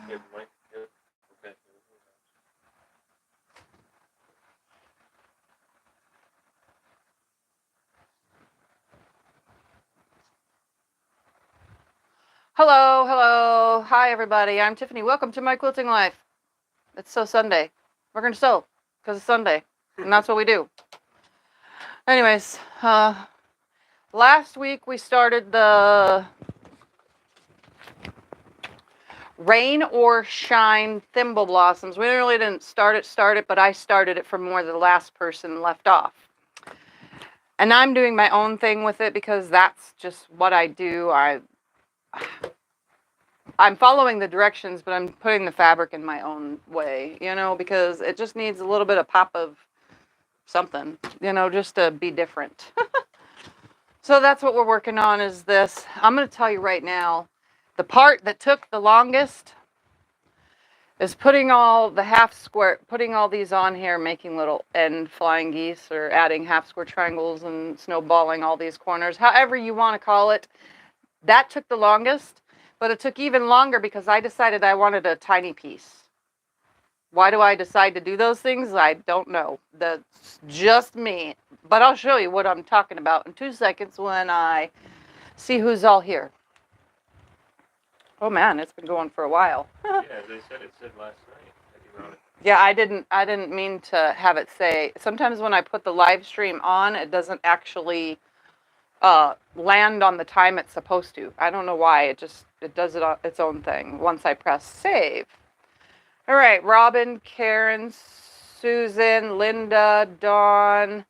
Hello, hello. Hi, everybody. I'm Tiffany. Welcome to my quilting life. It's Sew Sunday. We're going to sew because it's Sunday, and that's what we do. Anyways, last week we started the Rain or Shine thimble blossoms. We really didn't start it, but I started it from where the last person left off. And I'm doing my own thing with it because that's just what I do. I'm following the directions, but I'm putting the fabric in my own way, you know, because it just needs a little bit of pop of something, you know, just to be different. So that's what we're working on is this. I'm going to tell you right now, the part that took the longest is putting all the half square, putting all these on here, making little end flying geese or adding half square triangles and snowballing all these corners, however you want to call it. That took the longest. But it took even longer because I decided I wanted a tiny piece. Why do I decide to do those things? I don't know. That's just me. But I'll show you what I'm talking about in 2 seconds when I see who's all here. Oh man, it's been going for a while. Yeah, they said it said last night that you wrote it. Yeah, I didn't mean to have it say. Sometimes when I put the live stream on, it doesn't actually land on the time it's supposed to. I don't know why. It does it on its own thing once I press save. All right, Robin, Karen, Susan, Linda, Dawn,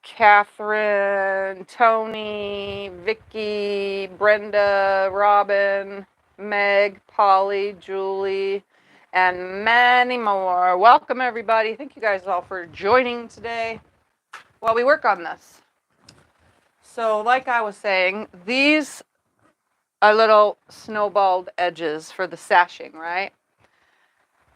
Catherine, Tony, Vicky, Brenda, Robin, Meg, Polly, Julie, and many more. Welcome everybody. Thank you guys all for joining today while we work on this. So like I was saying, these are little snowballed edges for the sashing, right?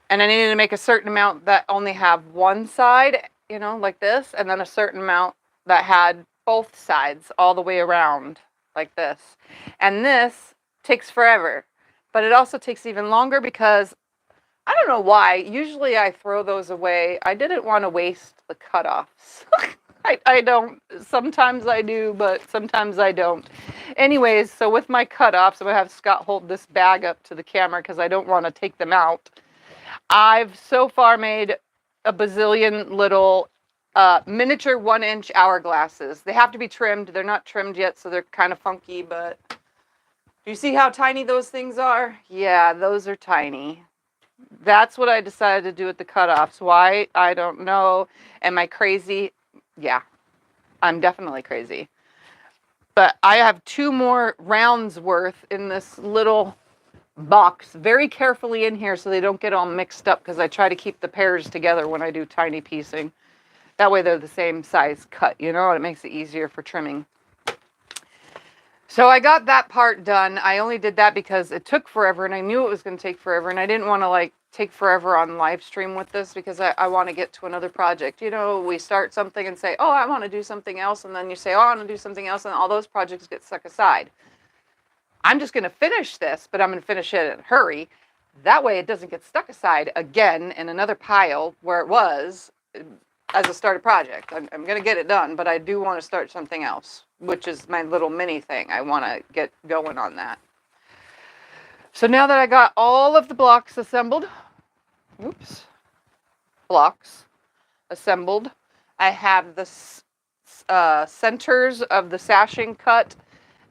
And I needed to make a certain amount that only have one side, you know, like this, and then a certain amount that had both sides all the way around, like this. And this takes forever, but it also takes even longer because I don't know why. Usually I throw those away. I didn't want to waste the cutoffs. I don't. Sometimes I do, but sometimes I don't. Anyways, so with my cutoffs, I'm going to have Scott hold this bag up to the camera because I don't want to take them out. I've so far made a bazillion little miniature 1-inch hourglasses. They have to be trimmed. They're not trimmed yet, so they're kind of funky, but do you see how tiny those things are? Yeah, those are tiny. That's what I decided to do with the cutoffs. Why? I don't know. Am I crazy? Yeah, I'm definitely crazy. But I have 2 more rounds worth in this little box, very carefully in here so they don't get all mixed up because I try to keep the pairs together when I do tiny piecing. That way they're the same size cut, you know, and it makes it easier for trimming. So I got that part done. I only did that because it took forever and I knew it was going to take forever and I didn't want to like take forever on live stream with this because I want to get to another project. You know, we start something and say, oh, I want to do something else. And then you say, oh, I want to do something else. And all those projects get stuck aside. I'm just going to finish this, but I'm going to finish it in a hurry. That way it doesn't get stuck aside again in another pile where it was as a started project. I'm going to get it done, but I do want to start something else, which is my little mini thing. I want to get going on that. So now that I got all of the blocks assembled, blocks assembled, I have the centers of the sashing cut,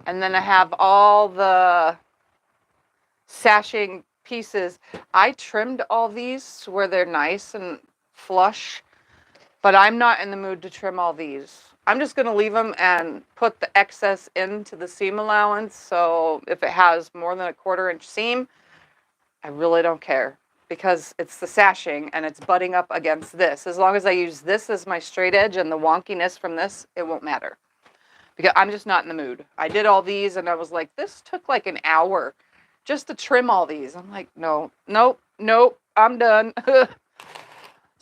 and then I have all the sashing pieces. I trimmed all these where they're nice and flush, but I'm not in the mood to trim all these. I'm just going to leave them and put the excess into the seam allowance. So if it has more than a 1/4 inch seam, I really don't care because it's the sashing and it's butting up against this. As long as I use this as my straight edge and the wonkiness from this, it won't matter because I'm just not in the mood. I did all these and I was like, this took like an hour just to trim all these. I'm like, no, nope, I'm done.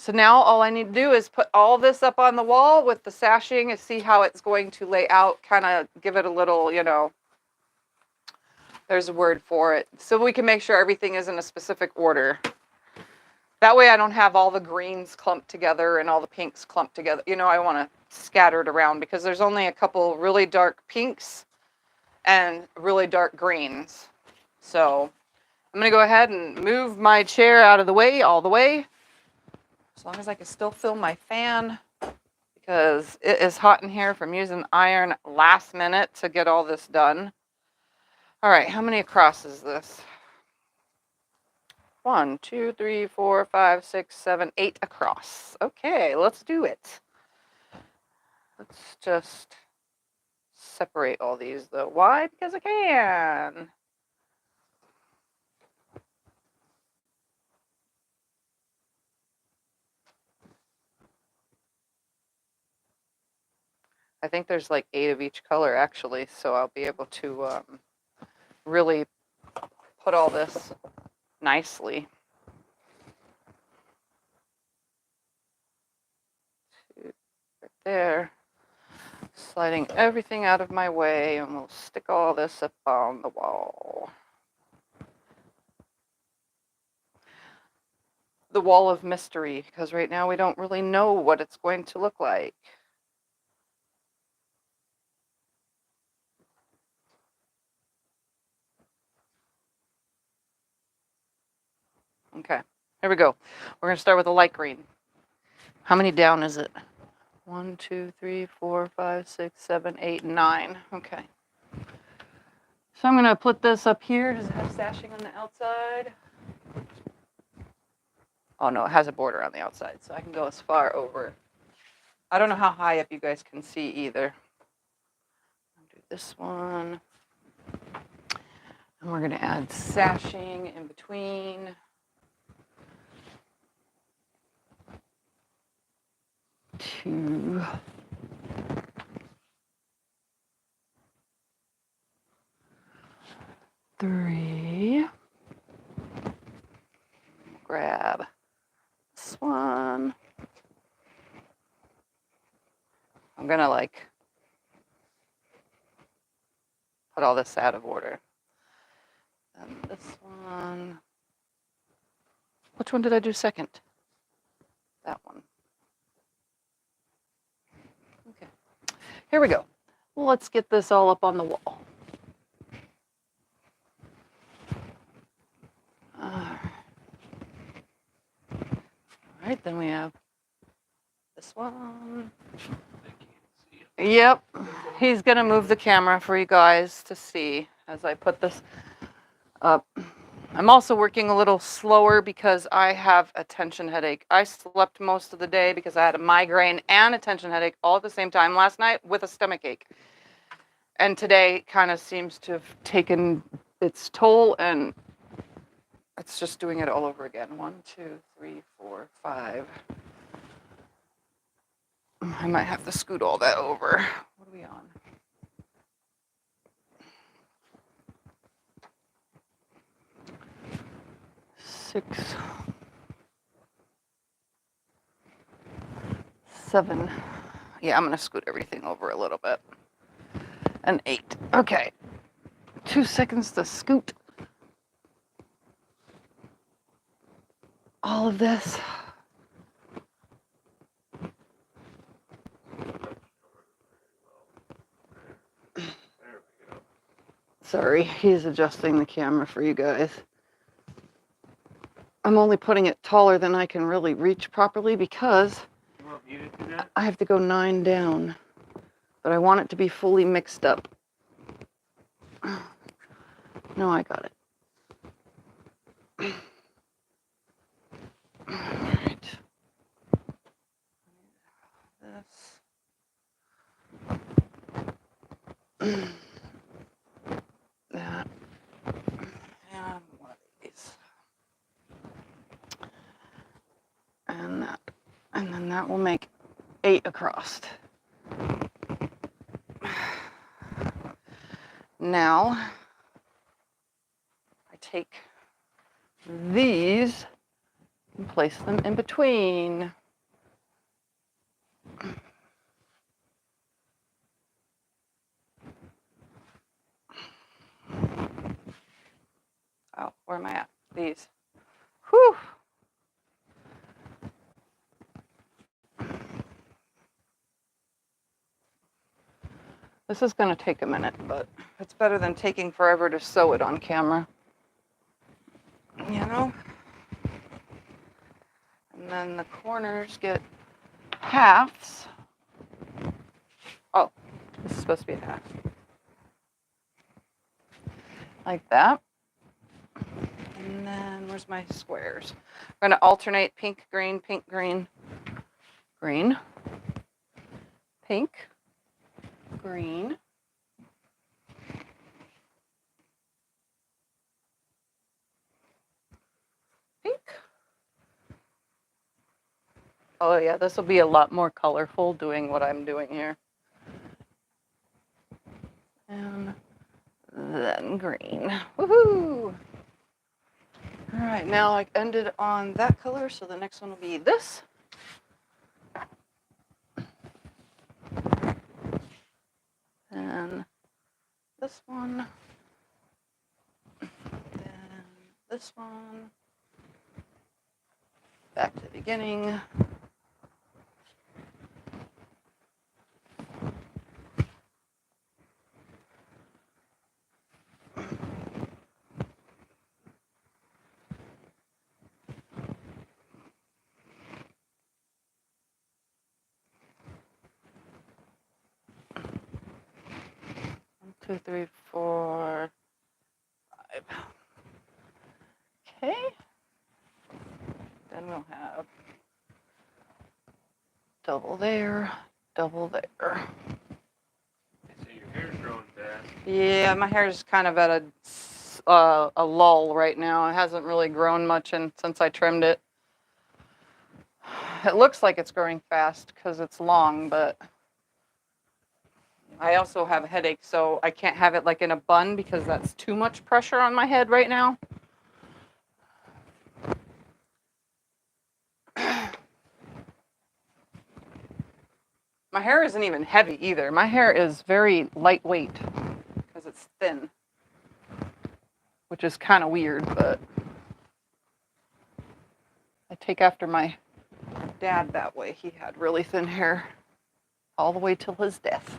So now all I need to do is put all this up on the wall with the sashing and see how it's going to lay out, kind of give it a little, you know, There's a word for it. So we can make sure everything is in a specific order. That way I don't have all the greens clumped together and all the pinks clumped together. You know, I want to scatter it around because there's only a couple really dark pinks and really dark greens. So I'm going to go ahead and move my chair out of the way, all the way. As long as I can still fill my fan because it is hot in here from using iron last minute to get all this done. All right, how many across is this? 1, 2, 3, 4, 5, 6, 7, 8 across. Okay, let's do it. Let's just separate all these though. Why? Because I can. I think there's like 8 of each color actually, so I'll be able to really put all this nicely. Right there. Sliding everything out of my way, and we'll stick all this up on the wall. The wall of mystery, because right now we don't really know what it's going to look like. Okay, here we go. We're going to start with a light green. How many down is it? 1, 2, 3, 4, 5, 6, 7, 8, 9. Okay. So I'm going to put this up here. Does it have sashing on the outside? Oh, no, it has a border on the outside, so I can go as far over. I don't know how high up you guys can see either. I'll do this one. And we're going to add sashing in between. 2. 3. Grab this one. I'm going to like put all this out of order. And this one. Which one did I do second? That one. Okay. Here we go. Well, let's get this all up on the wall. All right, then we have this one. Yep, he's gonna move the camera for you guys to see as I put this up. I'm also working a little slower because I have a tension headache. I slept most of the day because I had a migraine and a tension headache all at the same time last night with a stomach ache. And today kind of seems to have taken its toll, and it's just doing it all over again. 1, 2, 3, 4, 5. I might have to scoot all that over. What are we on? 6, 7. Yeah, I'm going to scoot everything over a little bit. And 8. Okay. 2 seconds to scoot all of this. Sorry, he's adjusting the camera for you guys. I'm only putting it taller than I can really reach properly because I have to go 9 down. But I want it to be fully mixed up. No, I got it. All right. This. That. And one of these. And that. And then that will make 8 across. Now, I take these and place them in between. Oh, where am I at? These. Whew. This is going to take a minute, but it's better than taking forever to sew it on camera. You know? And then the corners get halves. Oh, this is supposed to be a half. Like that. And then where's my squares? I'm going to alternate pink, green, green, pink, green, pink. Oh yeah, this will be a lot more colorful doing what I'm doing here. And then green. Woohoo! All right, now I ended on that color, so the next one will be this. And this one. Then this one. Back to the beginning. Two, three, four, five. Okay. Then we'll have double there, double there. I see your hair's growing fast. Yeah, my hair is kind of at a lull right now. It hasn't really grown much since I trimmed it. It looks like it's growing fast because it's long, but I also have a headache, so I can't have it like in a bun because that's too much pressure on my head right now. My hair isn't even heavy either. My hair is very lightweight because it's thin, which is kind of weird, but I take after my dad that way. He had really thin hair all the way till his death.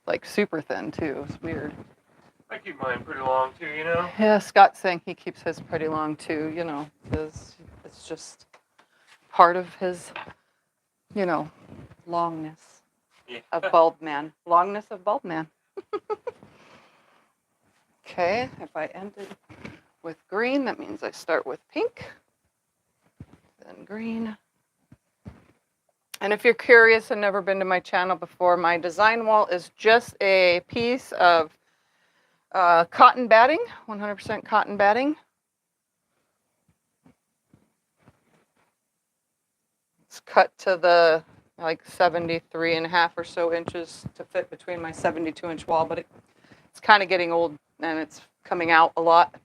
Like super thin too. It's weird. I keep mine pretty long too, you know? Yeah, Scott's saying he keeps his pretty long too, you know, because it's just part of his, you know, longness of bald man. Longness of bald man. Okay, if I ended with green, that means I start with pink, then green. And if you're curious and never been to my channel before, my design wall is just a piece of cotton batting, 100% cotton batting. It's cut to the like 73.5 or so inches to fit between my 72-inch wall, but it's kind of getting old and it's coming out a lot.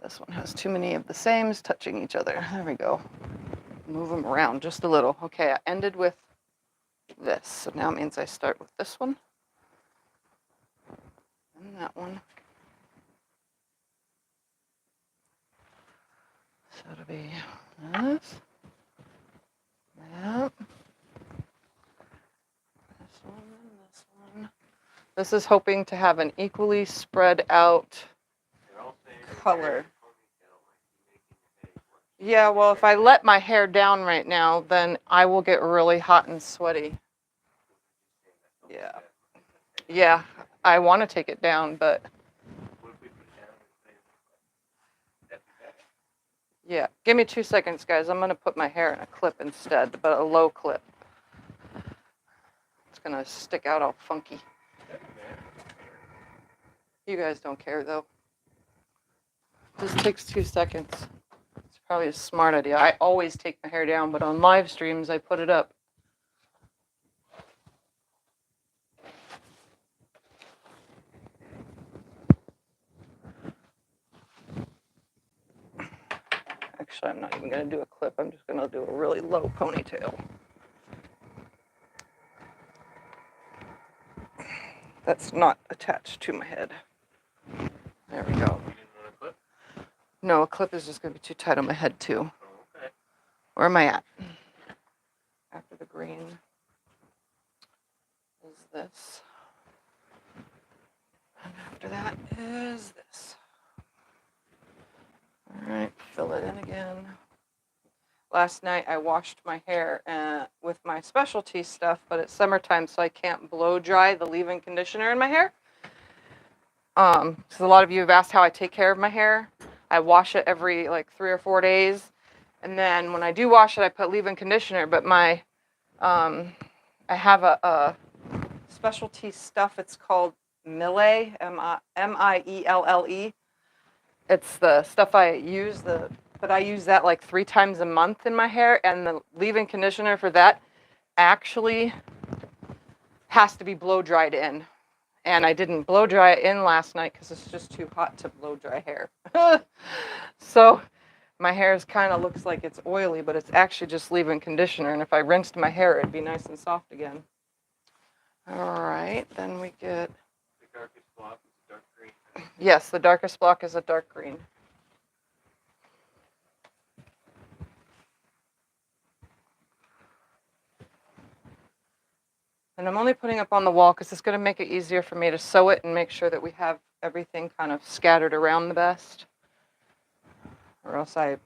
This one has too many of the sames touching each other. There we go. Move them around just a little. Okay, I ended with this, so now it means I start with this one and that one. So it'll be this, that, this one, and this one. This is hoping to have an equally spread out color. Yeah, well, if I let my hair down right now, then I will get really hot and sweaty. Yeah. Yeah, I want to take it down, but yeah. Give me 2 seconds, guys. I'm going to put my hair in a clip instead, but a low clip. It's going to stick out all funky. You guys don't care, though. Just takes 2 seconds. It's probably a smart idea. I always take my hair down, but on live streams, I put it up. Actually, I'm not even going to do a clip. I'm just going to do a really low ponytail. That's not attached to my head. There we go. No, a clip is just going to be too tight on my head too. Oh, okay. Where am I at? After the green is this. And after that is this. All right, fill it in again. Last night I washed my hair with my specialty stuff, but it's summertime, so I can't blow dry the leave-in conditioner in my hair. Because a lot of you have asked how I take care of my hair. I wash it every like 3 or 4 days, and then when I do wash it, I put leave-in conditioner. But my I have a specialty stuff. It's called Mielle, Mielle. It's the stuff I use. But I use that like 3 times a month in my hair, and the leave-in conditioner for that actually has to be blow dried in. And I didn't blow dry it in last night because it's just too hot to blow dry hair. So my hair kind of looks like it's oily, but it's actually just leave-in conditioner. And if I rinsed my hair, it'd be nice and soft again. All right, then we get... The darkest block is dark green. Yes, the darkest block is a dark green. And I'm only putting up on the wall because it's going to make it easier for me to sew it and make sure that we have everything kind of scattered around the best. Or else I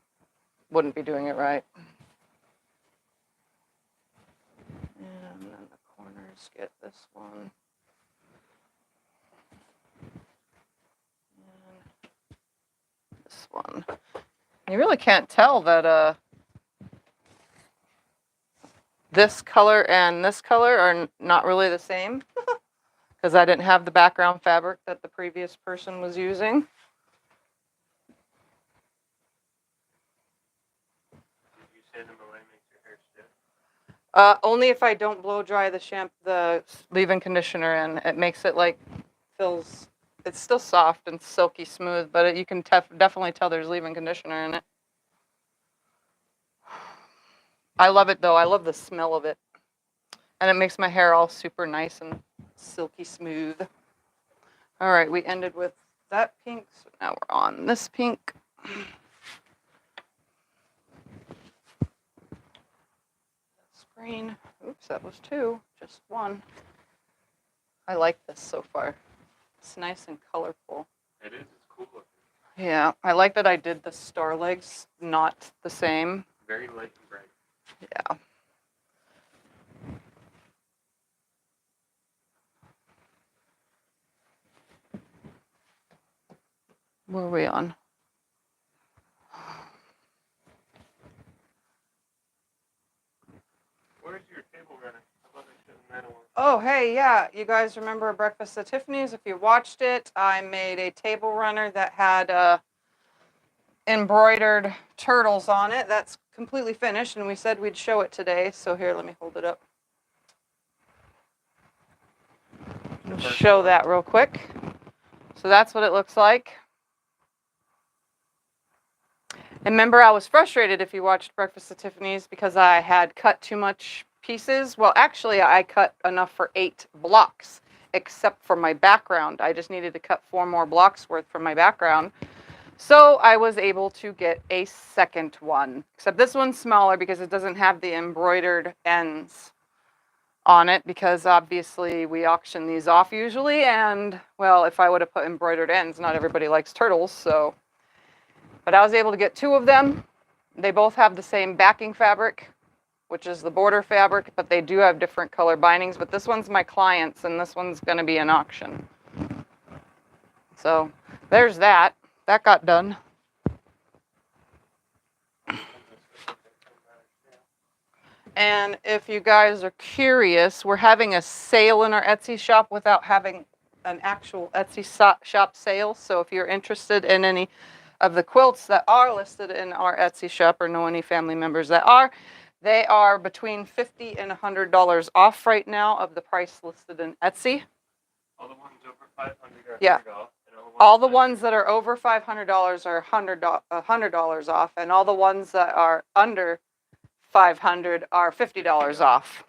wouldn't be doing it right. And then the corners get this one. And this one. You really can't tell that this color and this color are not really the same because I didn't have the background fabric that the previous person was using. Did you say the Mielle makes your hair stiff? Only if I don't blow dry the leave-in conditioner in. It makes it like it's still soft and silky smooth, but you can definitely tell there's leave-in conditioner in it. I love it though. I love the smell of it. And it makes my hair all super nice and silky smooth. All right, we ended with that pink, so now we're on this pink. This green. Oops, that was 2, just 1. I like this so far. It's nice and colorful. It is. It's cool looking. Yeah, I like that I did the star legs not the same. Very light and bright. Yeah. Where are we on? Where's your table runner? How about I show them that one? Oh, hey, yeah. You guys remember Breakfast at Tiffany's? If you watched it, I made a table runner that had embroidered turtles on it. That's completely finished, and we said we'd show it today. So here, let me hold it up. Show that real quick. So that's what it looks like. And remember, I was frustrated if you watched Breakfast at Tiffany's because I had cut too much pieces. Well, actually, I cut enough for 8 blocks, except for my background. I just needed to cut 4 more blocks worth from my background. So I was able to get a second one, except this one's smaller because it doesn't have the embroidered ends on it, because obviously we auction these off usually, and well, if I would have put embroidered ends, not everybody likes turtles, so. But I was able to get 2 of them. They both have the same backing fabric, which is the border fabric, but they do have different color bindings. But this one's my client's, and this one's going to be an auction. So there's that. That got done. And if you guys are curious, we're having a sale in our Etsy shop without having an actual Etsy shop sale. So if you're interested in any of the quilts that are listed in our Etsy shop, or know any family members that are, they are between $50 and $100 off right now of the price listed in Etsy. All the ones over 500 are Yeah. $100 off. All the ones that are over $500 are $100 off, and all the ones that are under $500 are $50 off.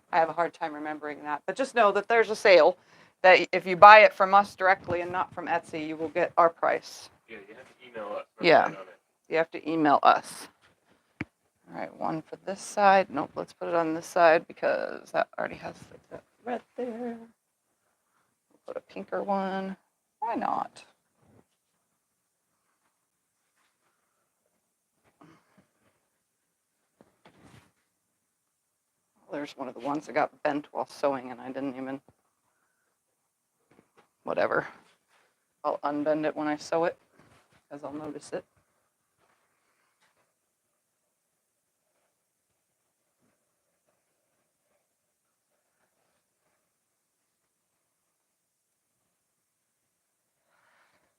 I have a hard time remembering that, but just know that there's a sale. that if you buy it from us directly and not from Etsy, you will get our price. Yeah, you have to email us. Yeah. On it. You have to email us. All right, one for this side. Nope, let's put it on this side because that already has that red there. Put a pinker one. Why not? There's one of the ones that got bent while sewing and I didn't even, whatever. I'll unbend it when I sew it because I'll notice it.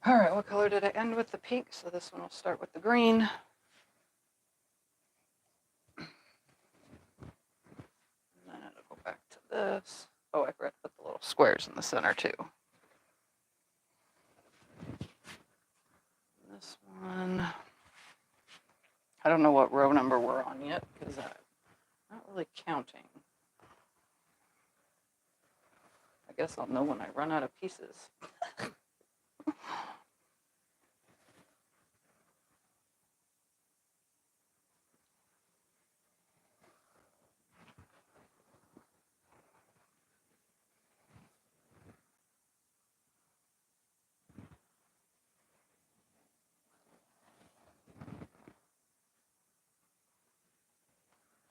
All right, what color did I end with? The pink, so this one will start with the green. And then it'll go back to this. Oh, I forgot to put the little squares in the center too. This one, I don't know what row number we're on yet because I'm not really counting. I guess I'll know when I run out of pieces.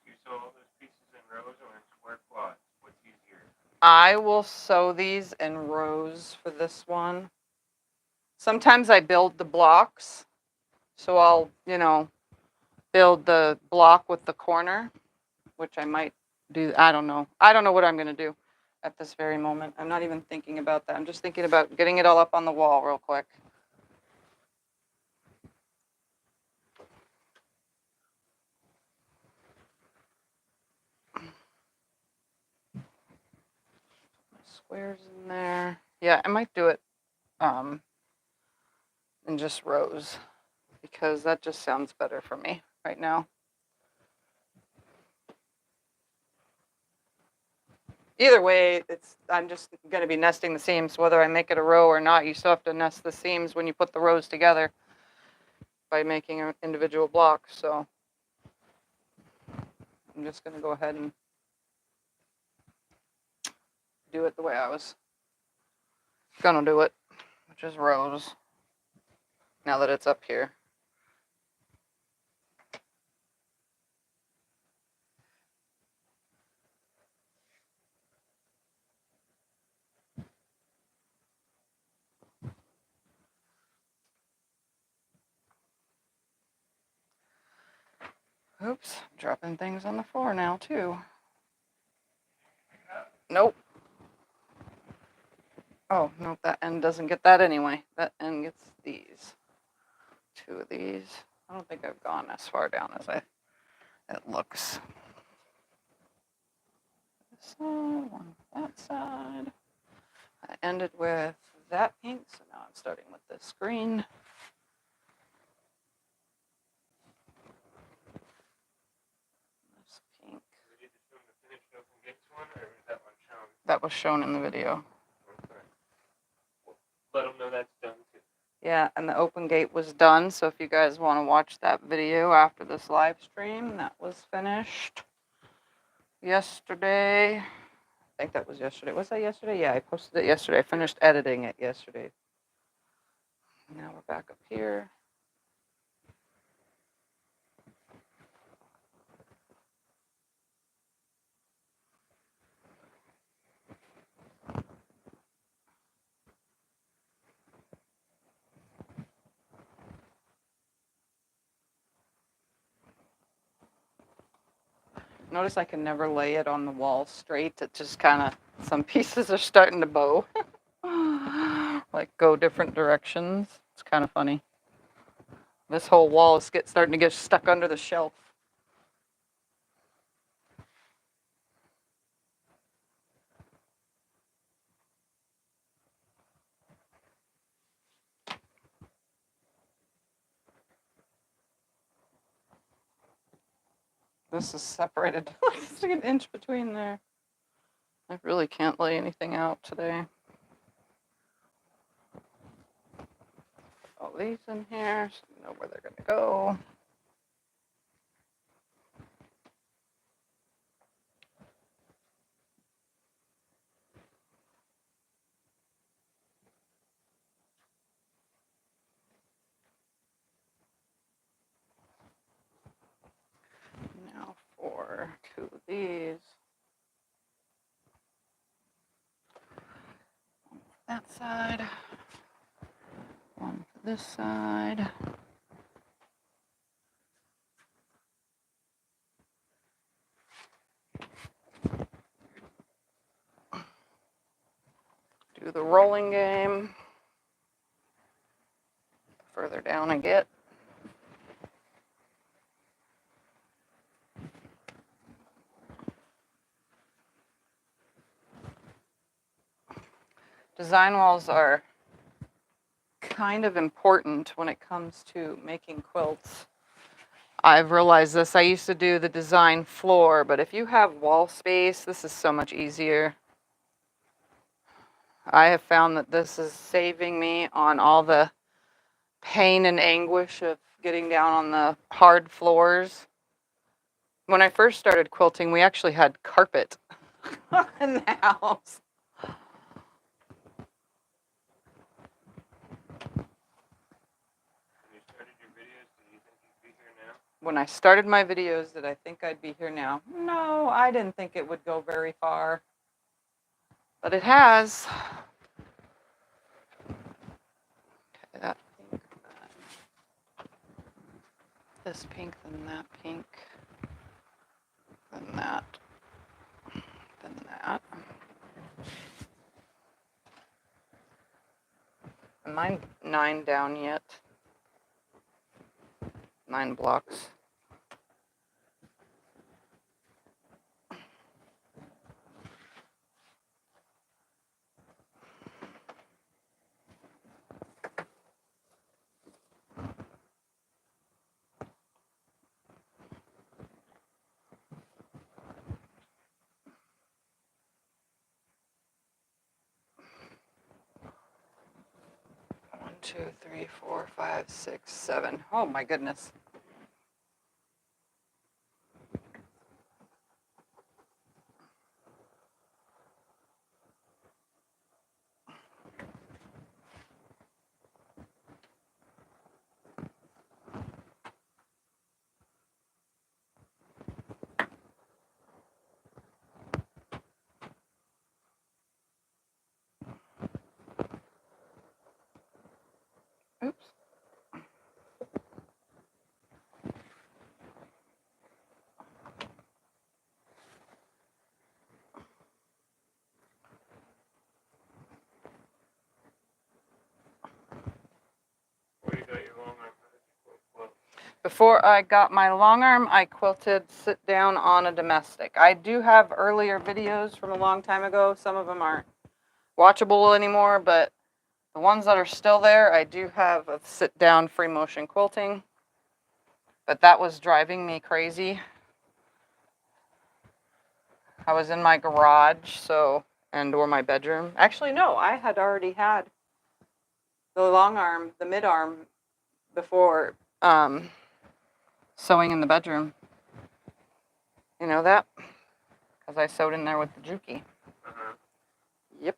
You sew all those pieces in rows or in square quads? What's easier? I will sew these in rows for this one. Sometimes I build the blocks. So I'll, build the block with the corner, which I might do. I don't know. I don't know what I'm going to do at this very moment. I'm not even thinking about that. I'm just thinking about getting it all up on the wall real quick. Squares in there. Yeah, I might do it in just rows because that just sounds better for me right now. Either way, I'm just going to be nesting the seams whether I make it a row or not. You still have to nest the seams when you put the rows together by making an individual block. So I'm just going to go ahead and do it the way I was gonna do it, which is rows, now that it's up here. Oops, dropping things on the floor now too. Nope. Oh, nope, that end doesn't get that anyway. That end gets these. Two of these. I don't think I've gone as far down as it looks. This side, one that side. I ended with that pink, so now I'm starting with this green. This pink. Did you show the finished open gates one, or was that one shown? That was shown in the video. Okay. Well, let them know that's done too. Yeah, and the open gate was done, so if you guys want to watch that video after this live stream, that was finished yesterday. I think that was yesterday. Was that yesterday? Yeah, I posted it yesterday. I finished editing it yesterday. Now we're back up here. Notice I can never lay it on the wall straight. It just kind of, some pieces are starting to bow. Like go different directions. It's kind of funny. This whole wall is starting to get stuck under the shelf. This is separated. It's like an inch between there. I really can't lay anything out today. all these in here so you know where they're going to go. Now for 2 of these. That side. One for this side. Do the rolling game. Further down I get. Design walls are kind of important when it comes to making quilts. I've realized this. I used to do the design floor, but if you have wall space, this is so much easier. I have found that this is saving me on all the pain and anguish of getting down on the hard floors. When I first started quilting, we actually had carpet in the house. When I started my videos, did I think I'd be here now? No, I didn't think it would go very far. But it has. Okay, that pink, this pink, then that pink, then that, then that. Am I 9 down yet? 9 blocks. One, 2, 3, 4, 5, 6, 7. Oh my goodness. Oops. Before I got my long arm, I quilted sit down on a domestic. I do have earlier videos from a long time ago. Some of them aren't watchable anymore, but the ones that are still there, I do have a sit down free motion quilting. But that was driving me crazy. I was in my garage, or my bedroom. Actually, no, I had already had the long arm, the mid arm before sewing in the bedroom. You know that? Because I sewed in there with the Juki. Yep.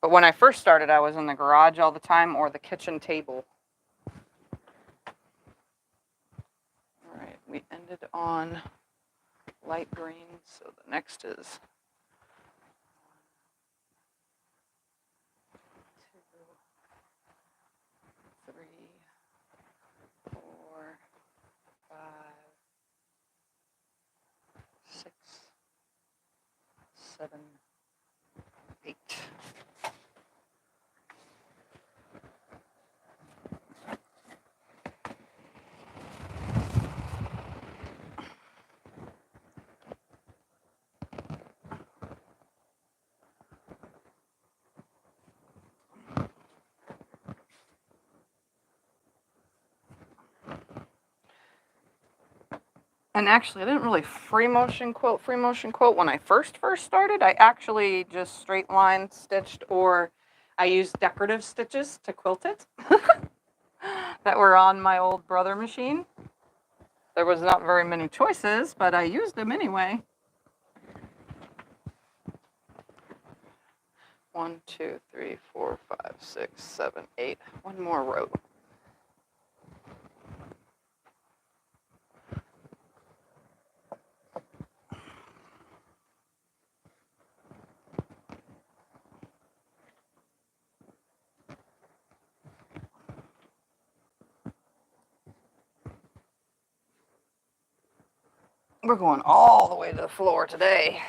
But when I first started, I was in the garage all the time or the kitchen table. All right, we ended on light green, so the next is 2, 3, 4, 5, 6, 7, 8. And actually, I didn't really free motion quilt when I first started. I actually just straight line stitched, or I used decorative stitches to quilt it that were on my old brother machine. There was not very many choices, but I used them anyway. 1, 2, 3, 4, 5, 6, 7, 8. One more row. We're going all the way to the floor today.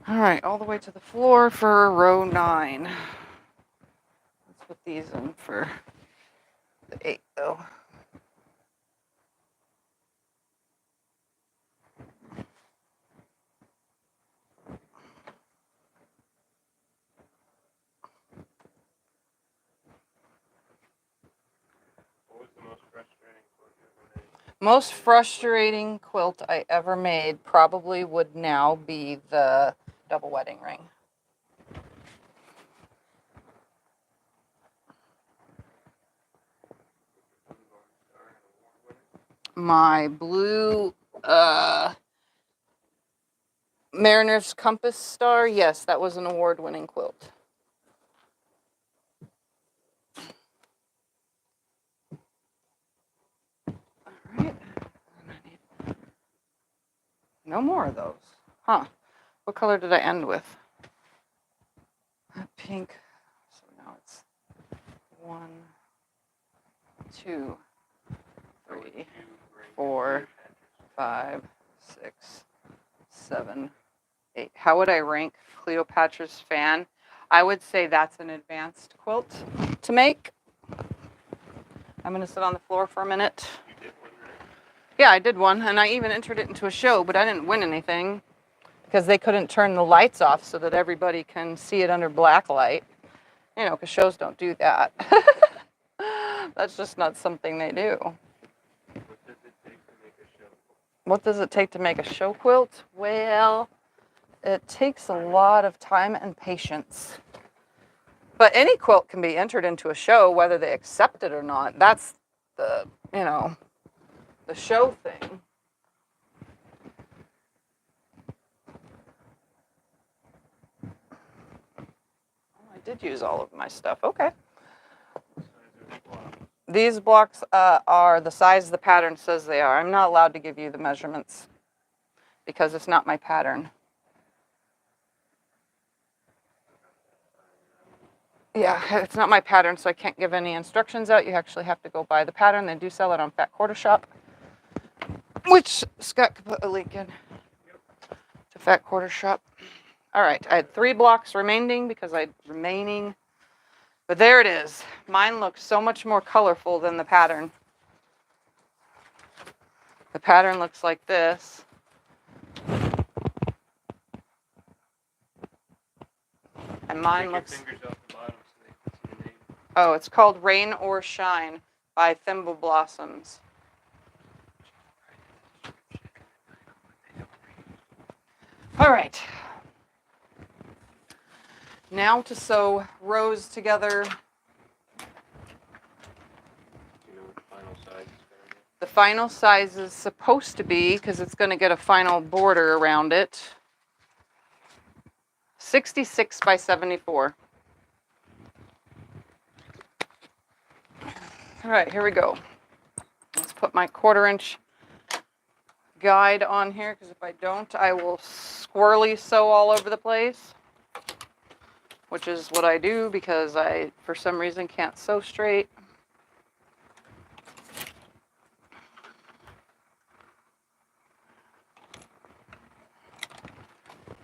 All right, all the way to the floor for row 9. Let's put these in for the 8, though. What was the most frustrating quilt you ever made? Most frustrating quilt I ever made probably would now be the double wedding ring. My blue Mariner's Compass Star, yes, that was an award-winning quilt. All right. No more of those. Huh. What color did I end with? Pink. So now it's 1, 2, 3, 4, 5, 6, 7, 8. How would I rank Cleopatra's Fan? I would say that's an advanced quilt to make. I'm going to sit on the floor for a minute. You did one, right? Yeah, I did one, and I even entered it into a show, but I didn't win anything because they couldn't turn the lights off so that everybody can see it under black light. You know, because shows don't do that. That's just not something they do. What does it take to make a show? What does it take to make a show quilt? Well, it takes a lot of time and patience. But any quilt can be entered into a show, whether they accept it or not. That's the, you know, the show thing. Oh, I did use all of my stuff. Okay. These blocks are the size the pattern says they are. I'm not allowed to give you the measurements because it's not my pattern. Yeah, it's not my pattern, so I can't give any instructions out. You actually have to go buy the pattern. They do sell it on Fat Quarter Shop, which Scott could put a link in to Fat Quarter Shop. All right, I had 3 blocks remaining because but there it is. Mine looks so much more colorful than the pattern. The pattern looks like this. And mine Take looks... your fingers off the bottom so they can see the name. Oh, it's called Rain or Shine by Thimble Blossoms. All right. Now to sew rows together. Do you know what the final size is going to be? The final size is supposed to be, because it's going to get a final border around it, 66 by 74. All right, here we go. Let's put my 1/4 inch guide on here, because if I don't, I will squirrely sew all over the place, which is what I do because I, for some reason, can't sew straight.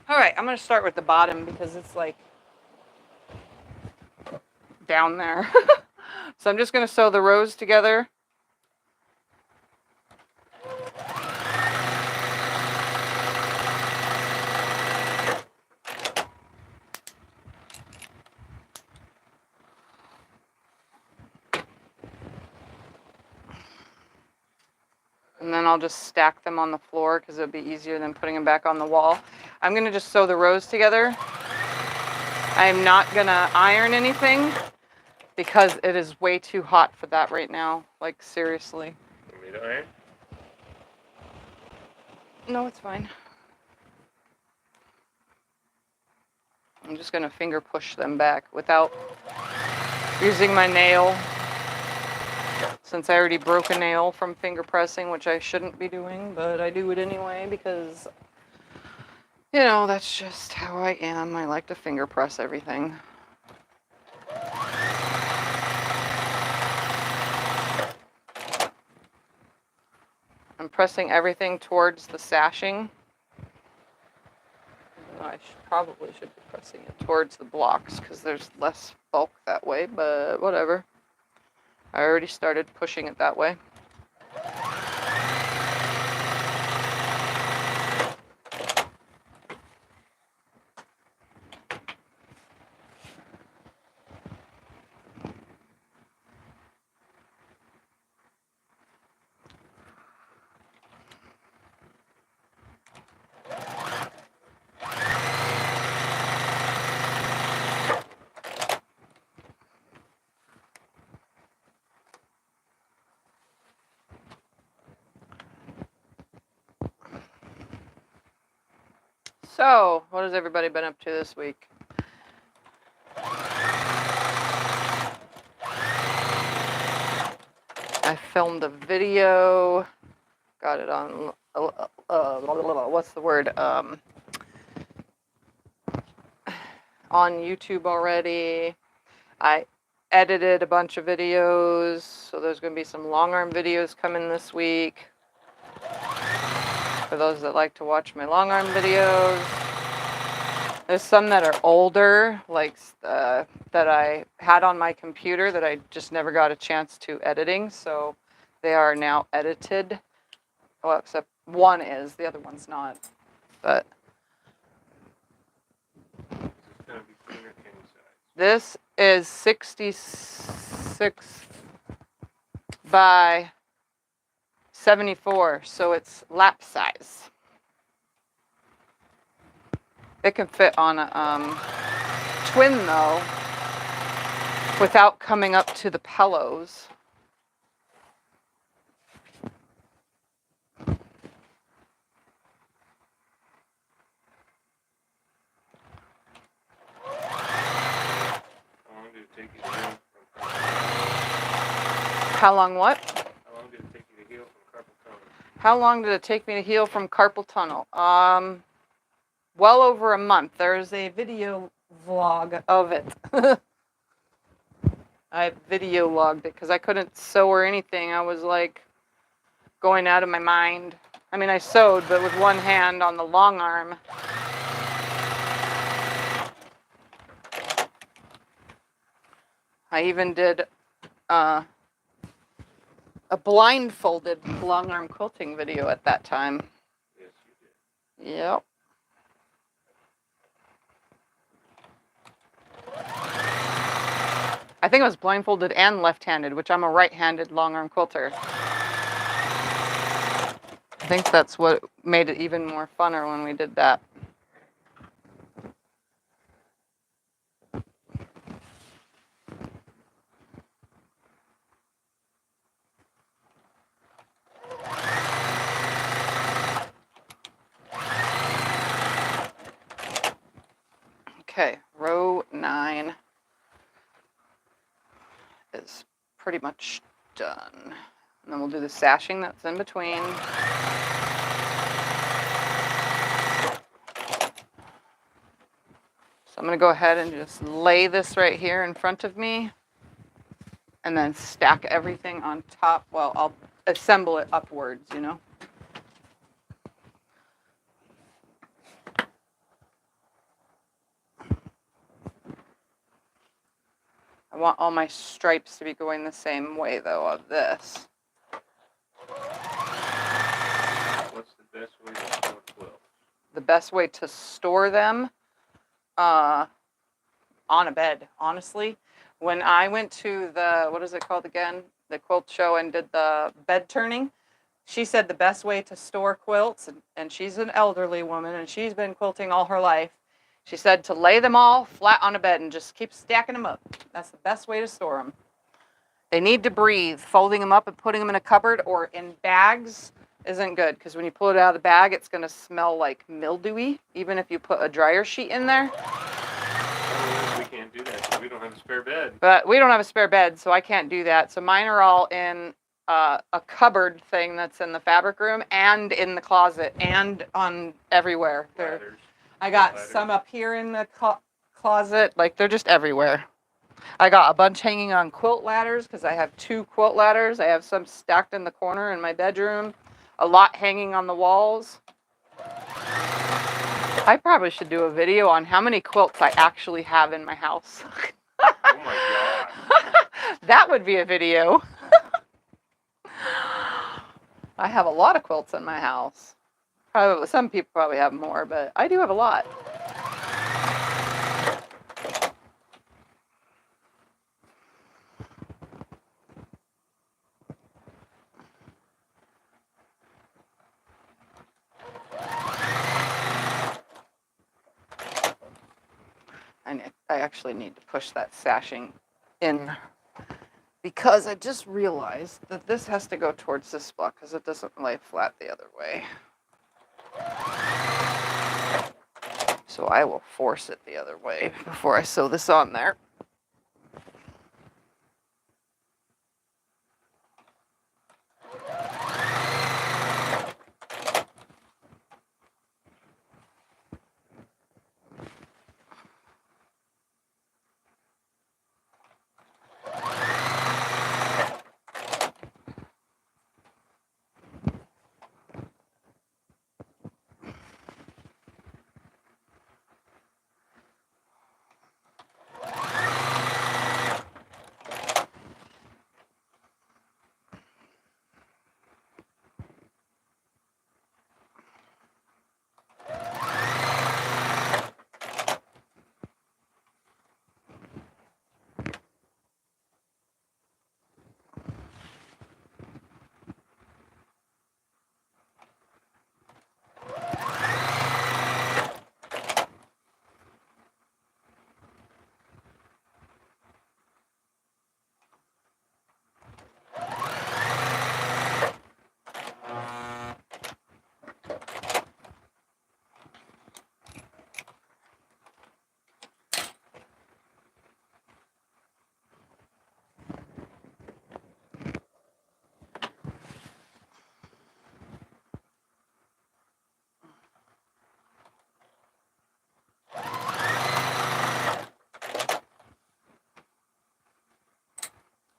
All right, I'm going to start with the bottom because it's like down there. So I'm just going to sew the rows together. And then I'll just stack them on the floor because it'll be easier than putting them back on the wall. I'm going to just sew the rows together. I'm not going to iron anything because it is way too hot for that right now. Like, seriously. You want me to iron? No, it's fine. I'm just going to finger push them back without using my nail. Since I already broke a nail from finger pressing, which I shouldn't be doing, but I do it anyway because, you know, that's just how I am. I like to finger press everything. I'm pressing everything towards the sashing. I probably should be pressing it towards the blocks because there's less bulk that way, but whatever. I already started pushing it that way. So, what has everybody been up to this week? I filmed a video, got it on, what's the word, on YouTube already. I edited a bunch of videos, so there's going to be some long arm videos coming this week. For those that like to watch my long arm videos. There's some that are older, like that I had on my computer that I just never got a chance to editing, so they are now edited. Well, except one is, the other one's not. But this is 66 by 74, so it's lap size. It can fit on a twin though, without coming up to the pillows. How long what? How long did it take you to heal from carpal tunnel? How long did it take me to heal from carpal tunnel? Well over a month. There's a video vlog of it. I video logged it because I couldn't sew or anything. I was like going out of my mind. I mean, I sewed, but with one hand on the long arm. I even did a blindfolded long arm quilting video at that time. Yes, you did. Yep. I think I was blindfolded and left-handed, which I'm a right-handed long arm quilter. I think that's what made it even more funner when we did that. Okay, row 9 is pretty much done. And then we'll do the sashing that's in between. So I'm going to go ahead and just lay this right here in front of me and then stack everything on top. Well, I'll assemble it upwards, you know. I want all my stripes to be going the same way, though, of this. What's the best way to store quilts? The best way to store them, on a bed, honestly. When I went to the, what is it called again? The quilt show and did the bed turning, she said the best way to store quilts, and she's an elderly woman and she's been quilting all her life. She said to lay them all flat on a bed and just keep stacking them up. That's the best way to store them. They need to breathe. Folding them up and putting them in a cupboard or in bags isn't good, because when you pull it out of the bag, it's going to smell like mildewy, even if you put a dryer sheet in there. We can't do that because we don't have a spare bed. But we don't have a spare bed, so I can't do that. So mine are all in a cupboard thing that's in the fabric room and in the closet and on everywhere. I got some up here in the closet. Like, they're just everywhere. I got a bunch hanging on quilt ladders because I have 2 quilt ladders. I have some stacked in the corner in my bedroom. A lot hanging on the walls. I probably should do a video on how many quilts I actually have in my house. Oh my God. That would be a video. I have a lot of quilts in my house. Probably, some people probably have more, but I do have a lot. I actually need to push that sashing in, because I just realized that this has to go towards this block because it doesn't lay flat the other way. So I will force it the other way before I sew this on there.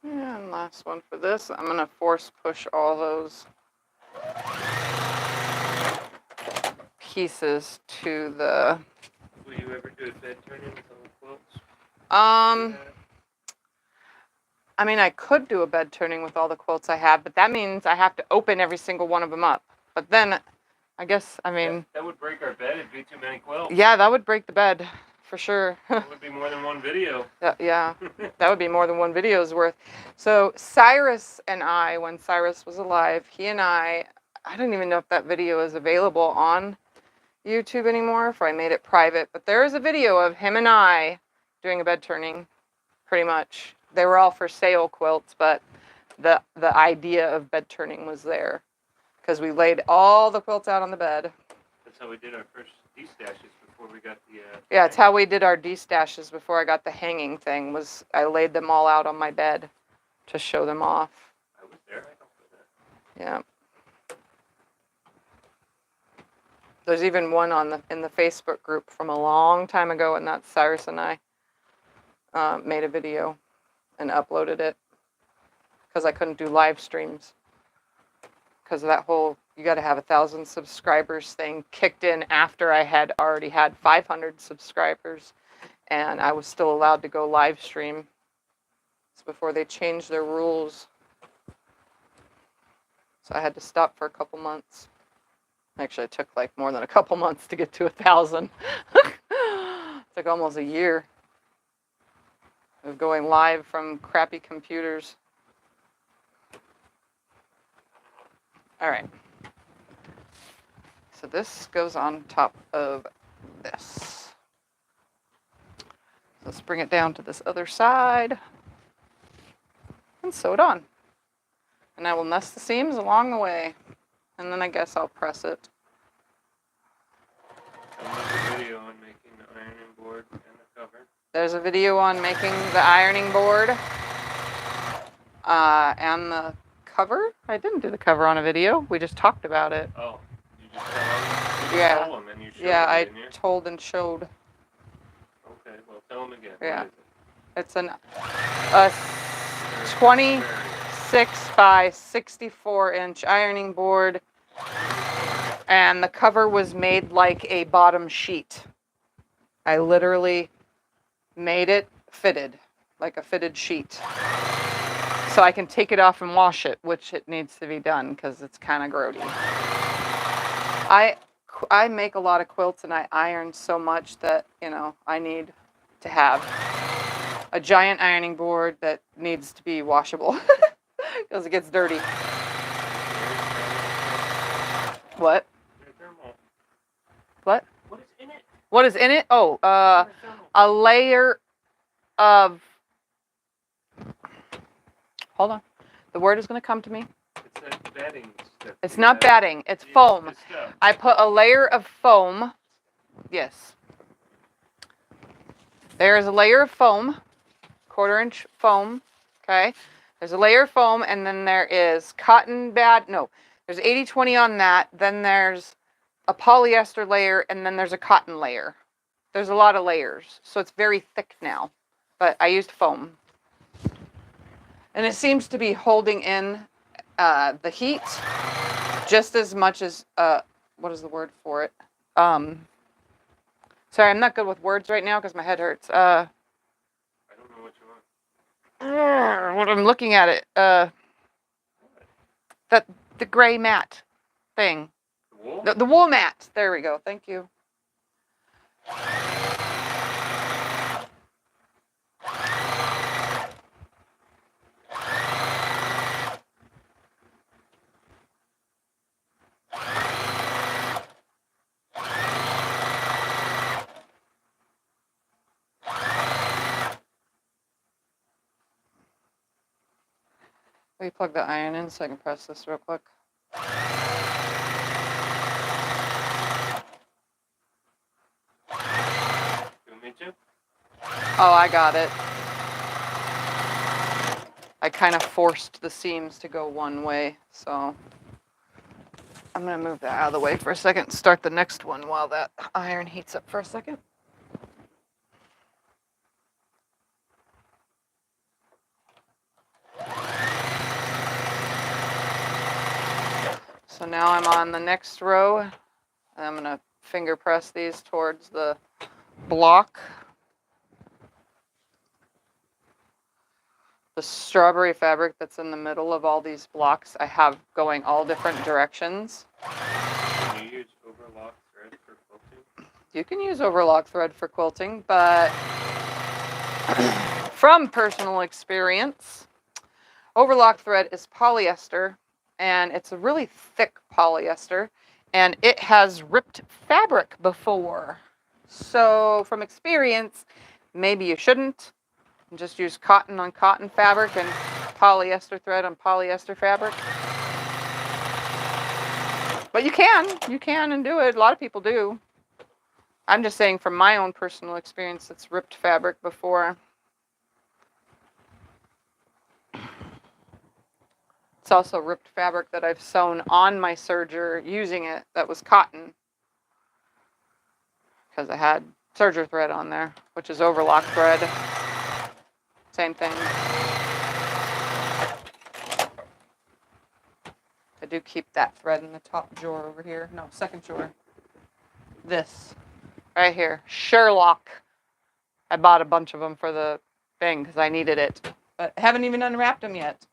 And last one for this. I'm going to force push all those pieces to the... Will you ever do a bed turning with all the quilts? I mean, I could do a bed turning with all the quilts I have, but that means I have to open every single one of them up. But then, I guess, I mean... That would break our bed. It'd be too many quilts. Yeah, that would break the bed, for sure. It would be more than one video. Yeah, that would be more than one video's worth. So Cyrus and I, when Cyrus was alive, he and I don't even know if that video is available on YouTube anymore, if I made it private, but there is a video of him and I doing a bed turning, pretty much. They were all for sale quilts, but the idea of bed turning was there, because we laid all the quilts out on the bed. That's how we did our first destashes before we got the... Yeah, it's how we did our destashes before I got the hanging thing, was I laid them all out on my bed to show them off. I was there. I helped with that. Yeah. There's even one in the Facebook group from a long time ago, and that's Cyrus and I made a video and uploaded it, because I couldn't do live streams because of that whole you got to have 1,000 subscribers thing kicked in after I had already had 500 subscribers, and I was still allowed to go live stream. before they changed their rules. So I had to stop for a couple months. Actually, it took like more than a couple months to get to 1,000. It took almost a year of going live from crappy computers. All right. So this goes on top of this. Let's bring it down to this other side and sew it on. And I will nest the seams along the way. And then I guess I'll press it. There's a video on making the ironing board and the cover. There's a video on making the ironing board and the cover. I didn't do the cover on a video. We just talked about it. Oh, you just tell them? You Yeah. told them and you showed Yeah, them, I didn't you? told and showed. Okay, well, tell them again. Yeah. What is it? It's a 26 by 64 inch ironing board. And the cover was made like a bottom sheet. I literally made it fitted, like a fitted sheet. So I can take it off and wash it, which it needs to be done because it's kind of grody. I make a lot of quilts and I iron so much that, you know, I need to have a giant ironing board that needs to be washable because it gets dirty. What? What? What is in it? What is in it? Oh, a layer of... Hold on. The word is going to come to me. It's that bedding stuff. It's not batting. It's foam. I put a layer of foam. Yes. There is a layer of foam. 1/4 inch foam. Okay. There's a layer of foam, and then there is cotton bad. No. There's 80/20 on that. Then there's a polyester layer, and then there's a cotton layer. There's a lot of layers, so it's very thick now. But I used foam. And it seems to be holding in the heat just as much as, what is the word for it? Sorry, I'm not good with words right now because my head hurts. I don't know what you want. What I'm looking at it, the gray mat thing. The wool? The wool mat. There we go. Thank you. Will you plug the iron in so I can press this real quick? You want me to? Oh, I got it. I kind of forced the seams to go one way, so I'm going to move that out of the way for a second and start the next one while that iron heats up for a second. So now I'm on the next row, and I'm going to finger press these towards the block. The strawberry fabric that's in the middle of all these blocks, I have going all different directions. Can you use overlock thread for quilting? You can use overlock thread for quilting, but from personal experience, overlock thread is polyester, and it's a really thick polyester, and it has ripped fabric before. So from experience, maybe you shouldn't. Just use cotton on cotton fabric and polyester thread on polyester fabric. But you can and do it. A lot of people do. I'm just saying from my own personal experience, it's ripped fabric before. It's also ripped fabric that I've sewn on my serger using it that was cotton. Because I had serger thread on there, which is overlock thread. Same thing. I do keep that thread in the top drawer over here. No, second drawer. This. Right here. Sherlock. I bought a bunch of them for the thing because I needed it. but I haven't even unwrapped them yet.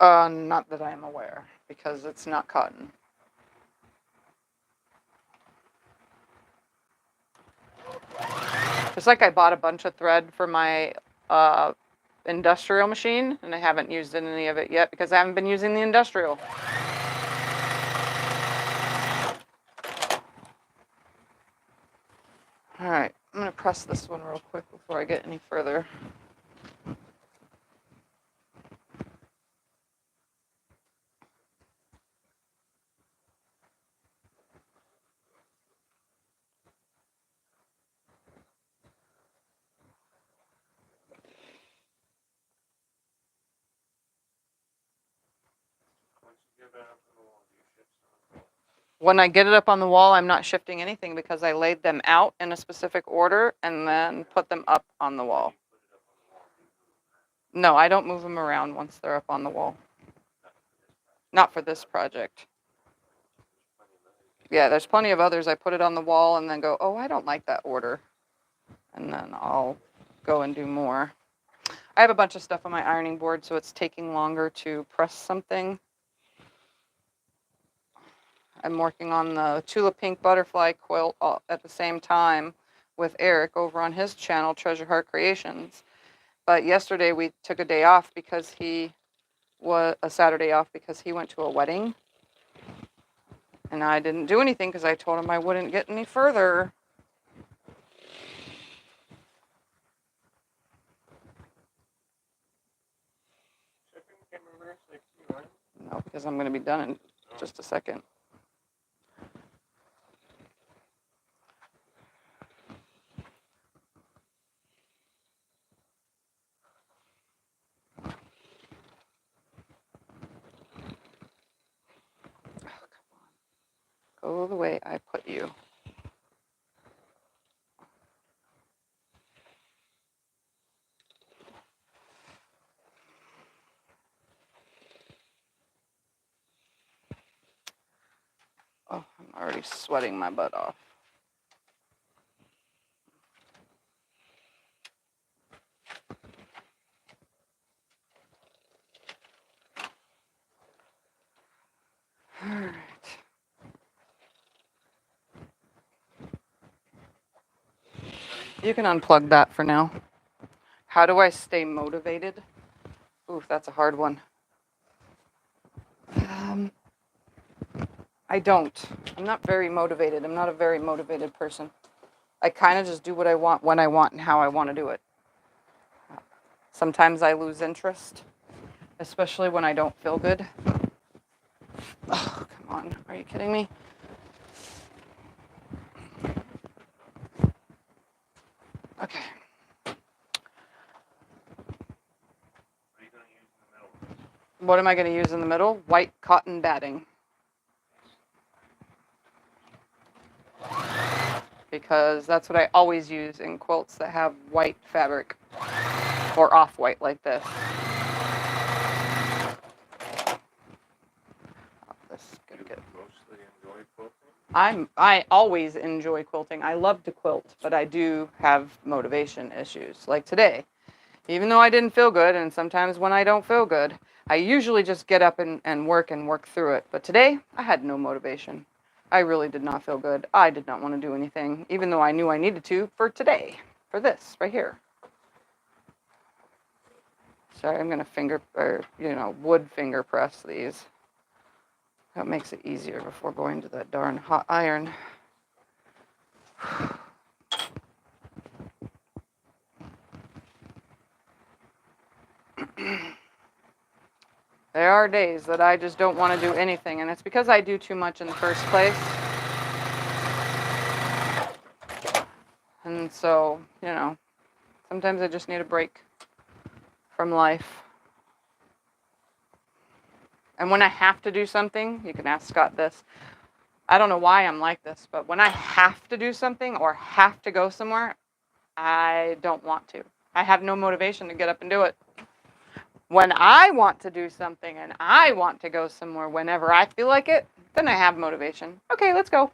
Not that I am aware, because it's not cotton. It's like I bought a bunch of thread for my industrial machine, and I haven't used any of it yet because I haven't been using the industrial. All right, I'm gonna press this one real quick before I get any further. When I get it up on the wall, I'm not shifting anything because I laid them out in a specific order and then put them up on the wall. No, I don't move them around once they're up on the wall. Not for this project. Yeah, there's plenty of others. I put it on the wall and then go, oh, I don't like that order. And then I'll go and do more. I have a bunch of stuff on my ironing board, so it's taking longer to press something. I'm working on the Tulip Pink Butterfly quilt at the same time with Eric over on his channel, Treasure Heart Creations. But yesterday we took a day off because a Saturday off because he went to a wedding. And I didn't do anything because I told him I wouldn't get any further. No, because I'm going to be done in just a second. Go the way I put you. Oh, I'm already sweating my butt off. All right. You can unplug that for now. How do I stay motivated? Ooh, that's a hard one. I don't. I'm not very motivated. I'm not a very motivated person. I kind of just do what I want, when I want, and how I want to do it. Sometimes I lose interest, especially when I don't feel good. Oh, come on. Are you kidding me? Okay. What am I going to use in the middle? White cotton batting. Because that's what I always use in quilts that have white fabric or off-white like this. I always enjoy quilting. I love to quilt, but I do have motivation issues. Like today, even though I didn't feel good, and sometimes when I don't feel good, I usually just get up and work through it. But today, I had no motivation. I really did not feel good. I did not want to do anything, even though I knew I needed to for today, for this right here. Sorry, I'm gonna wood finger press these. That makes it easier before going to that darn hot iron. There are days that I just don't want to do anything, and it's because I do too much in the first place. And so, sometimes I just need a break from life. And when I have to do something, you can ask Scott this. I don't know why I'm like this, but when I have to do something or have to go somewhere, I don't want to. I have no motivation to get up and do it. When I want to do something and I want to go somewhere whenever I feel like it, then I have motivation. Okay, let's go.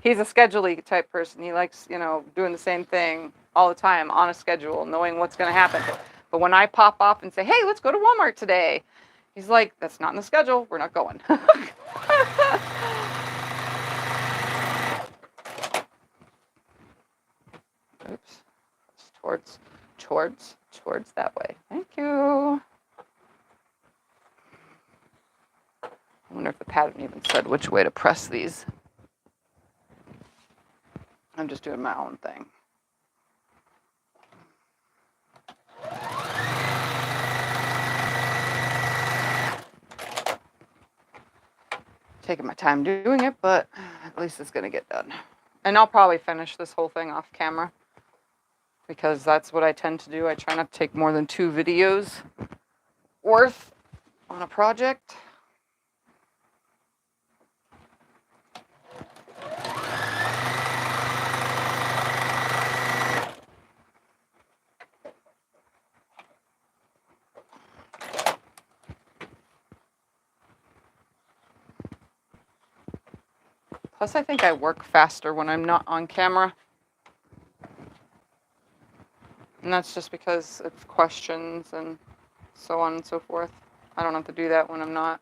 He's a schedule-y type person. He likes, you know, doing the same thing all the time on a schedule, knowing what's going to happen. But when I pop off and say, hey, let's go to Walmart today, he's like, that's not in the schedule. We're not going. Oops. Towards that way. Thank you. I wonder if the pattern even said which way to press these. I'm just doing my own thing. Taking my time doing it, but at least it's going to get done. And I'll probably finish this whole thing off camera because that's what I tend to do. I try not to take more than 2 videos worth on a project. Plus, I think I work faster when I'm not on camera. And that's just because it's questions and so on and so forth. I don't have to do that when I'm not.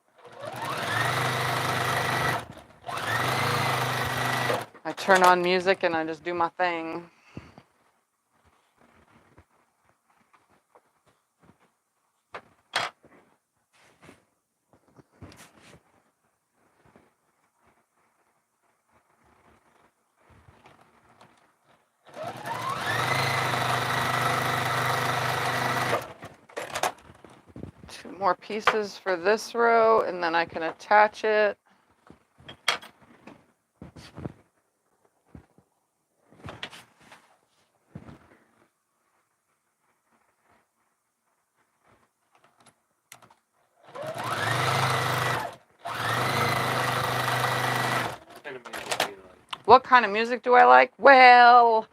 I turn on music and I just do my thing. More pieces for this row, and then I can attach it. What kind of music do I like? Well,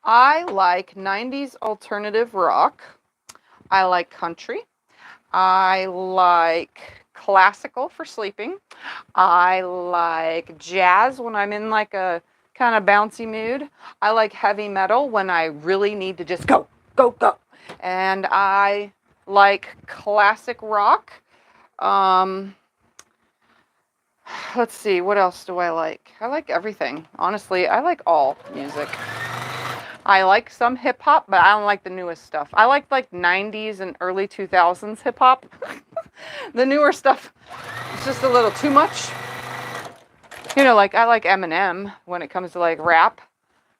I like 90s alternative rock. I like country. I like classical for sleeping. I like jazz when I'm in like a kind of bouncy mood. I like heavy metal when I really need to just go, go, go. And I like classic rock. Let's see, what else do I like? I like everything. Honestly, I like all music. I like some hip hop, but I don't like the newest stuff. I like 90s and early 2000s hip hop. The newer stuff is just a little too much. You know, like I like Eminem when it comes to like rap,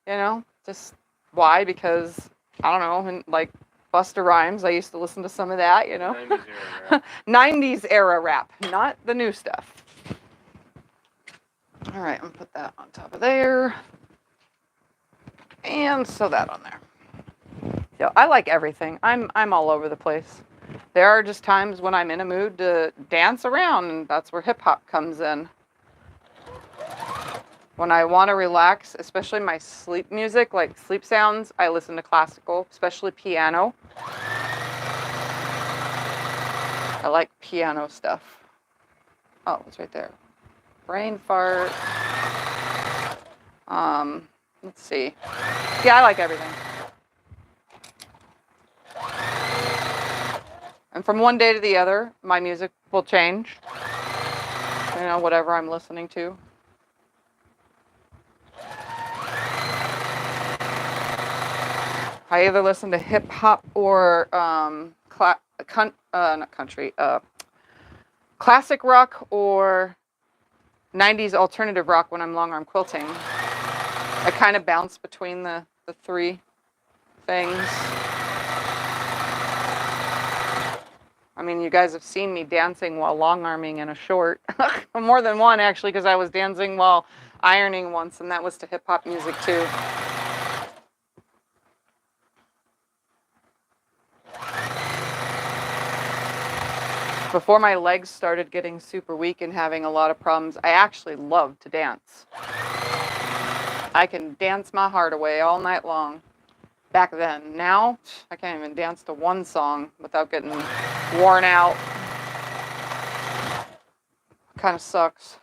you know, just why? Because I don't know, and like Busta Rhymes, I used to listen to some of that, you know. 90s era rap. 90s era rap, not the new stuff. All right, I'm gonna put that on top of there. And sew that on there. Yeah, I like everything. I'm all over the place. There are just times when I'm in a mood to dance around, and that's where hip hop comes in. When I want to relax, especially my sleep music, like sleep sounds, I listen to classical, especially piano. I like piano stuff. Oh, it's right there. Brain fart. Let's see. Yeah, I like everything. And from one day to the other, my music will change. You know, whatever I'm listening to. I either listen to hip hop or not country, classic rock or 90s alternative rock when I'm long arm quilting. I kind of bounce between the 3 things. I mean, you guys have seen me dancing while long arming in a short. More than one, actually, because I was dancing while ironing once, and that was to hip hop music too. Before my legs started getting super weak and having a lot of problems, I actually loved to dance. I can dance my heart away all night long. Back then. Now, I can't even dance to one song without getting worn out. Kind of sucks.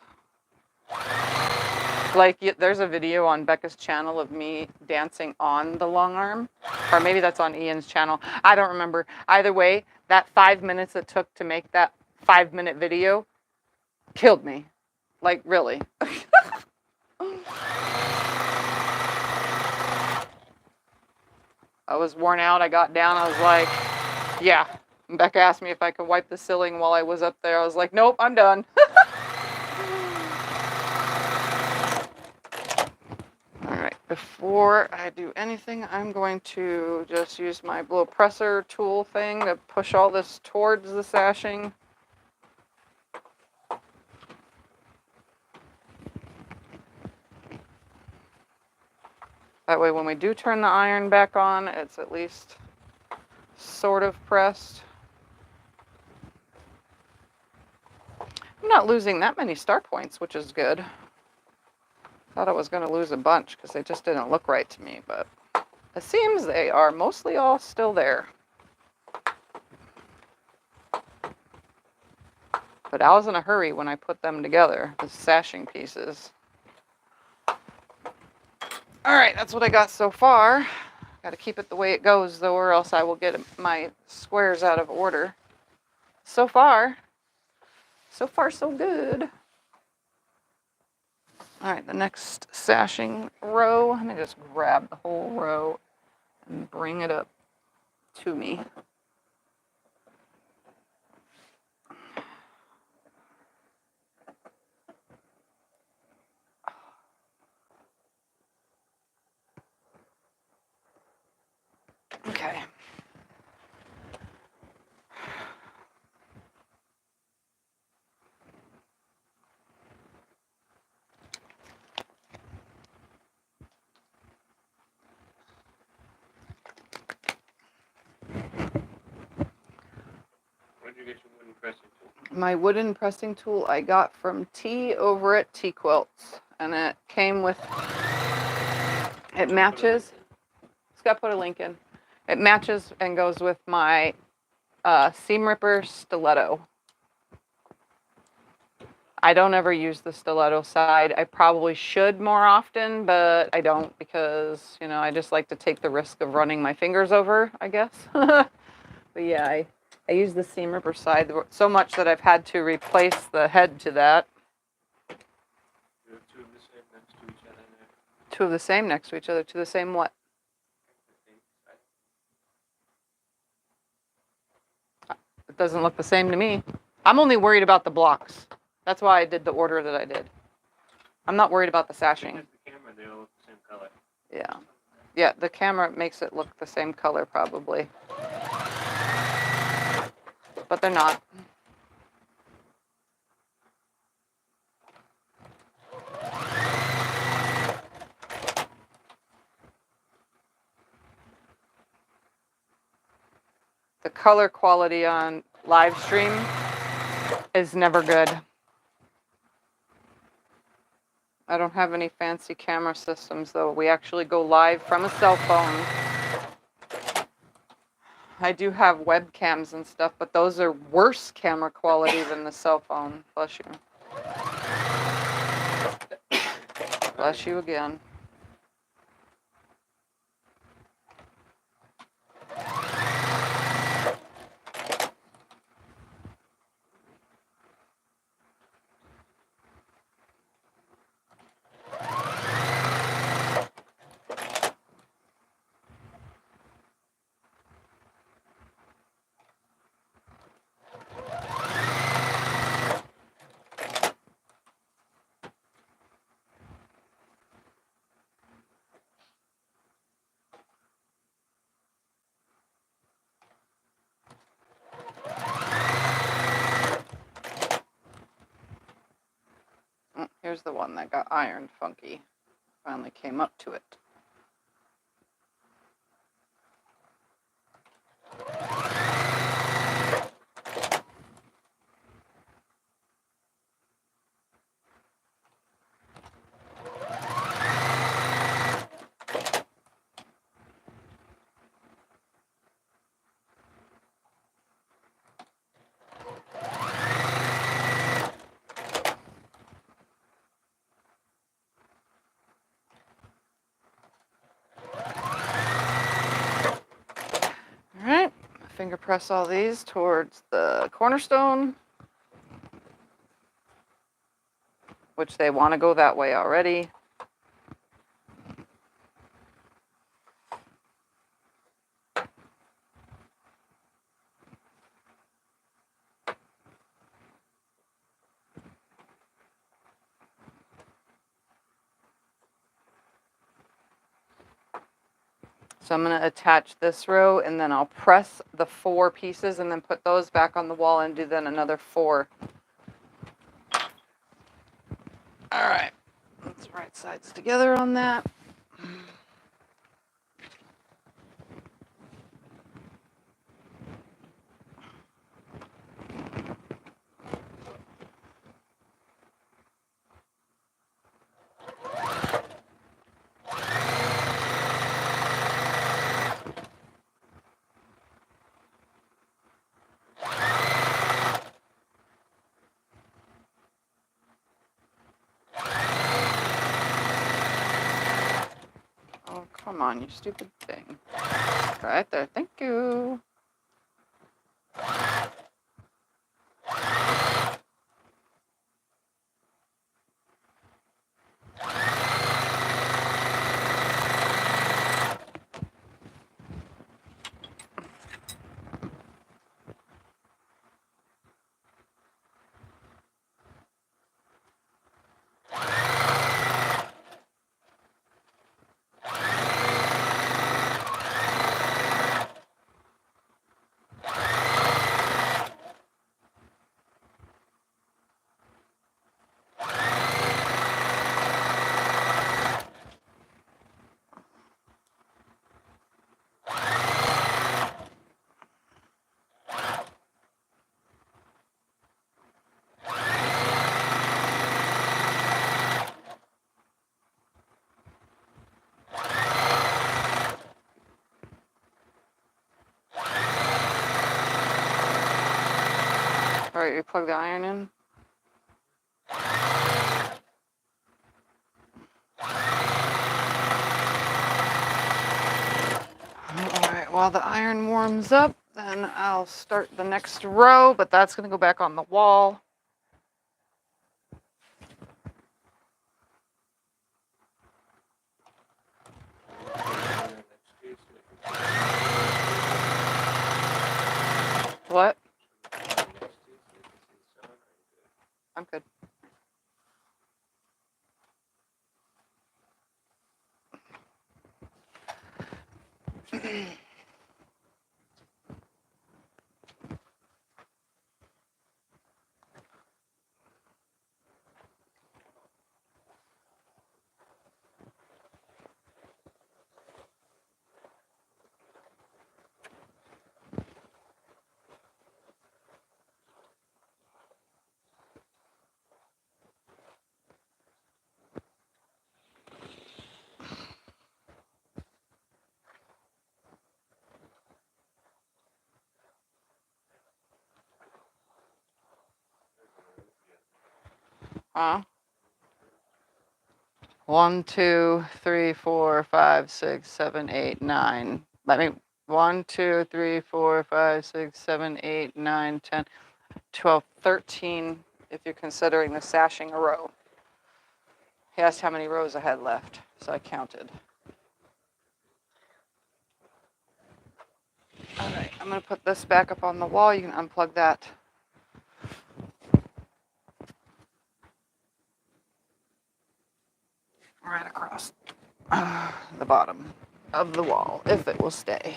Like, there's a video on Becca's channel of me dancing on the long arm, or maybe that's on Ian's channel. I don't remember. Either way, that 5 minutes it took to make that 5-minute video killed me. Like, really. I was worn out. I got down. I was like, yeah. And Becca asked me if I could wipe the ceiling while I was up there. I was like, nope, I'm done. All right, before I do anything, I'm going to just use my blow presser tool thing to push all this towards the sashing. That way when we do turn the iron back on, it's at least sort of pressed. I'm not losing that many star points, which is good. Thought I was going to lose a bunch because they just didn't look right to me, but it seems they are mostly all still there. But I was in a hurry when I put them together, the sashing pieces. All right, that's what I got so far. Got to keep it the way it goes, though, or else I will get my squares out of order. So far so good. All right, the next sashing row, let me just grab the whole row and bring it up to me. Okay. Where'd you get your wooden pressing tool? My wooden pressing tool I got from T over at T Quilts, and it came with, it matches. Scott put a link in. It matches and goes with my seam ripper stiletto. I don't ever use the stiletto side. I probably should more often, but I don't because, you know, I just like to take the risk of running my fingers over, I guess. But yeah, I use the seam ripper side so much that I've had to replace the head to that. You have two of the same next to each other there. Two of the same next to each other. To the same what? It doesn't look the same to me. I'm only worried about the blocks. That's why I did the order that I did. I'm not worried about the sashing. The camera, they all look the same color. Yeah. Yeah, the camera makes it look the same color probably. But they're not. The color quality on live stream is never good. I don't have any fancy camera systems though. We actually go live from a cell phone. I do have webcams and stuff, but those are worse camera quality than the cell phone. Bless you. Bless you again. Here's the one that got ironed funky. Finally came up to it. finger press all these towards the cornerstone, which they want to go that way already. So I'm going to attach this row, and then I'll press the 4 pieces and then put those back on the wall and do then another 4. All right, let's right sides together on that. Oh, come on, you stupid thing. Right there, thank you. All right, you plug the iron in. All right, while the iron warms up, then I'll start the next row, but that's going to go back on the wall. What? I'm good. Huh? 1, 2, 3, 4, 5, 6, 7, 8, 9. Let me. 1, 2, 3, 4, 5, 6, 7, 8, 9, 10, 12, 13. If you're considering the sashing a row. He asked how many rows I had left, so I counted. All right, I'm going to put this back up on the wall. You can unplug that. Right across the bottom of the wall, if it will stay.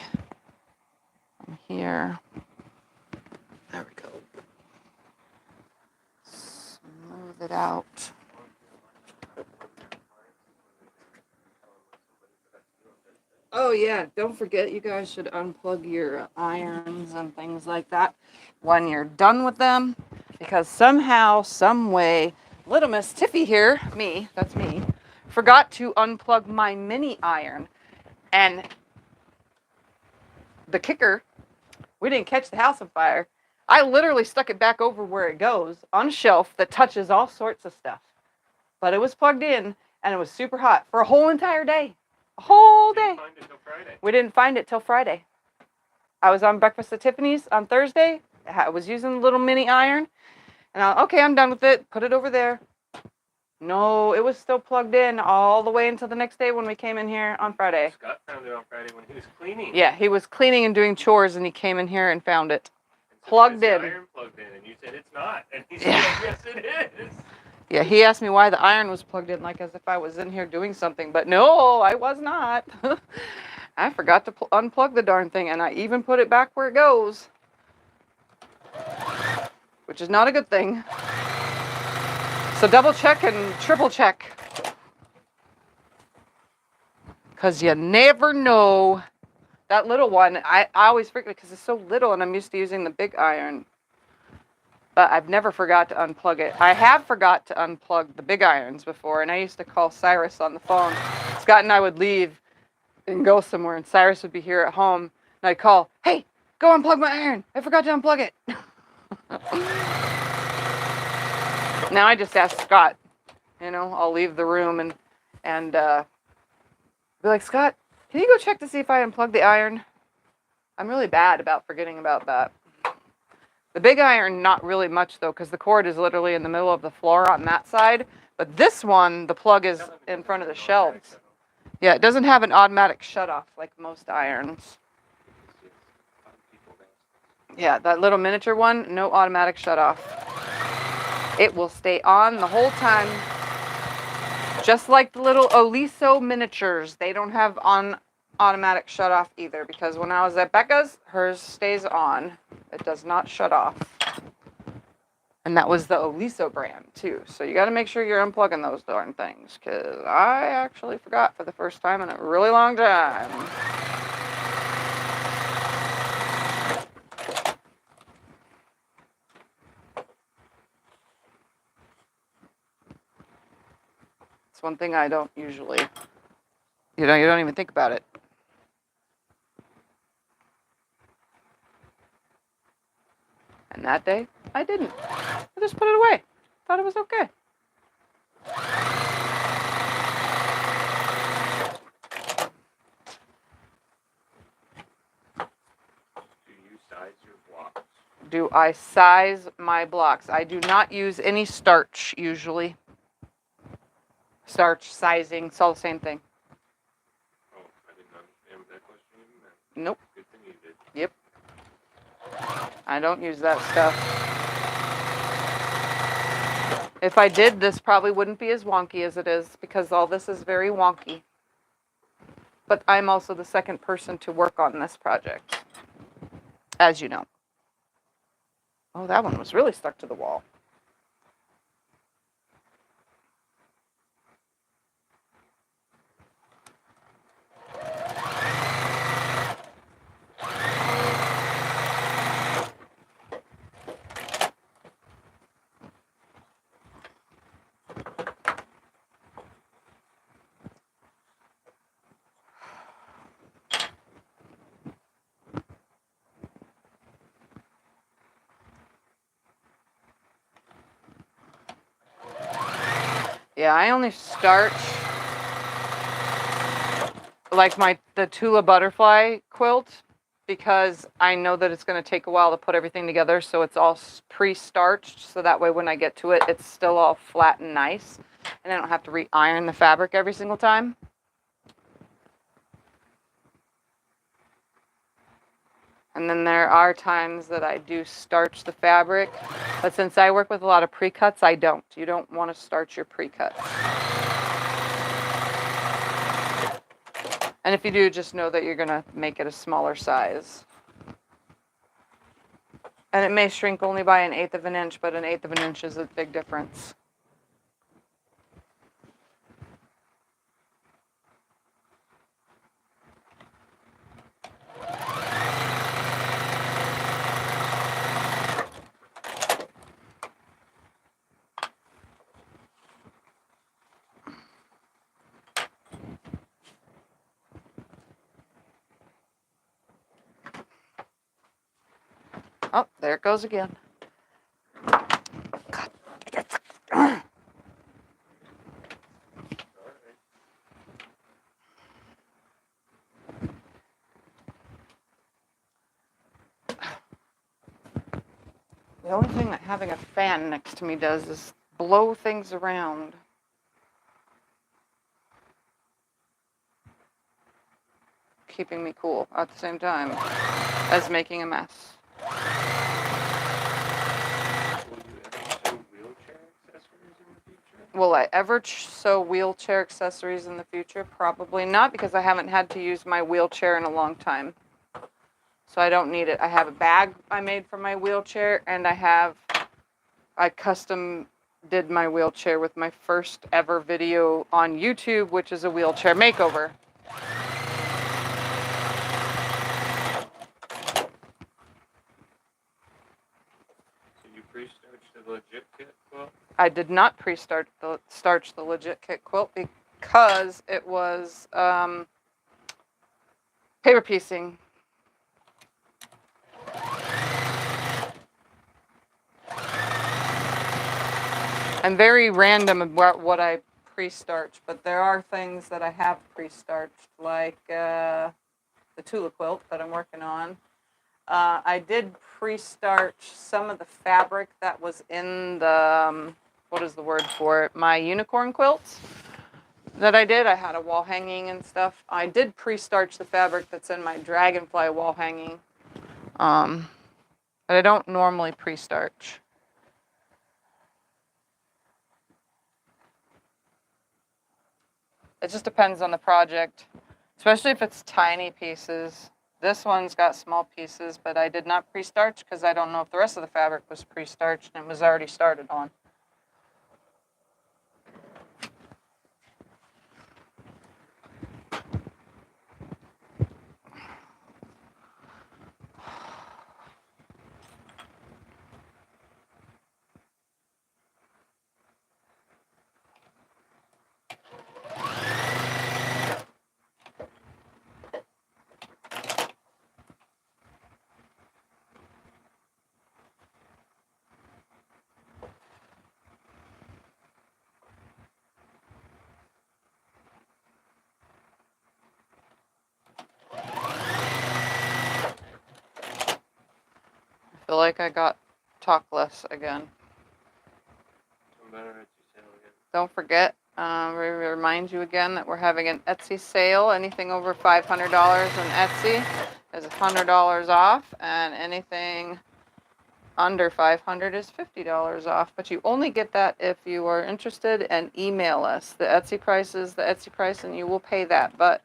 From here. There we go. Smooth it out. Oh yeah, don't forget you guys should unplug your irons and things like that when you're done with them, because somehow, some way, little Miss Tiffy here, that's me, forgot to unplug my mini iron, and the kicker, we didn't catch the house on fire. I literally stuck it back over where it goes on a shelf that touches all sorts of stuff, but it was plugged in and it was super hot for a whole entire day. A whole day. Find it till Friday. We didn't find it till Friday. I was on breakfast at Tiffany's on Thursday. I was using the little mini iron. And okay, I'm done with it. Put it over there. No, it was still plugged in all the way until the next day when we came in here on Friday. Scott found it on Friday when he was cleaning. Yeah, he was cleaning and doing chores, and he came in here and found it. And so Plugged in. Iron plugged in, and you said it's not. And he said, yes, it is. Yeah, he asked me why the iron was plugged in, like as if I was in here doing something. But no, I was not. I forgot to unplug the darn thing, and I even put it back where it goes. Which is not a good thing. So double check and triple check. Because you never know. That little one, I always forget because it's so little and I'm used to using the big iron. But I've never forgot to unplug it. I have forgot to unplug the big irons before, and I used to call Cyrus on the phone. Scott and I would leave and go somewhere, and Cyrus would be here at home, and I'd call, hey, go unplug my iron. I forgot to unplug it. Now I just ask Scott. You know, I'll leave the room and be like, Scott, can you go check to see if I unplugged the iron? I'm really bad about forgetting about that. The big iron, not really much though, because the cord is literally in the middle of the floor on that side. But this one, the plug is in front of the shelves. Yeah, it doesn't have an automatic shut-off like most irons. Yeah, that little miniature one, no automatic shut-off. It will stay on the whole time. Just like the little Oliso miniatures. They don't have on automatic shut-off either, because when I was at Becca's, hers stays on. It does not shut off. And that was the Oliso brand, too. So you got to make sure you're unplugging those darn things, because I actually forgot for the first time in a really long time. It's one thing I don't usually, you don't even think about it. And that day, I didn't. I just put it away. Thought it was okay. Do you size your blocks? Do I size my blocks? I do not use any starch usually. Starch, sizing, it's all the same thing. Oh, I didn't understand what that question even meant. Nope. Good thing you did. Yep. I don't use that stuff. If I did, this probably wouldn't be as wonky as it is, because all this is very wonky. But I'm also the second person to work on this project, as you know. Oh, that one was really stuck to the wall. Yeah, I only starch like the Tula butterfly quilt, because I know that it's going to take a while to put everything together, so it's all pre-starched, so that way when I get to it, it's still all flat and nice, and I don't have to re-iron the fabric every single time. And then there are times that I do starch the fabric, but since I work with a lot of pre-cuts, I don't. You don't want to starch your pre-cuts. And if you do, just know that you're going to make it a smaller size. And it may shrink only by 1/8 of an inch, but 1/8 of an inch is a big difference. Oh, there it goes again. God. The only thing that having a fan next to me does is blow things around. Keeping me cool at the same time as making a mess. Will I ever sew wheelchair accessories in the future? Probably not, because I haven't had to use my wheelchair in a long time. So I don't need it. I have a bag I made for my wheelchair, and I custom did my wheelchair with my first ever video on YouTube, which is a wheelchair makeover. So you pre-starched the legit kit quilt? I did not pre-starch the legit kit quilt because it was paper piecing. I'm very random about what I pre-starch, but there are things that I have pre-starched, like the Tula quilt that I'm working on. I did pre-starch some of the fabric that was in the, what is the word for it? My unicorn quilts that I did. I had a wall hanging and stuff. I did pre-starch the fabric that's in my dragonfly wall hanging. But I don't normally pre-starch. It just depends on the project, especially if it's tiny pieces. This one's got small pieces, but I did not pre-starch because I don't know if the rest of the fabric was pre-starched and it was already started on. I feel like I got talk less again. Don't forget, we remind you again that we're having an Etsy sale. Anything over $500 on Etsy is $100 off, and anything under $500 is $50 off. But you only get that if you are interested and email us. The Etsy price is the Etsy price, and you will pay that. But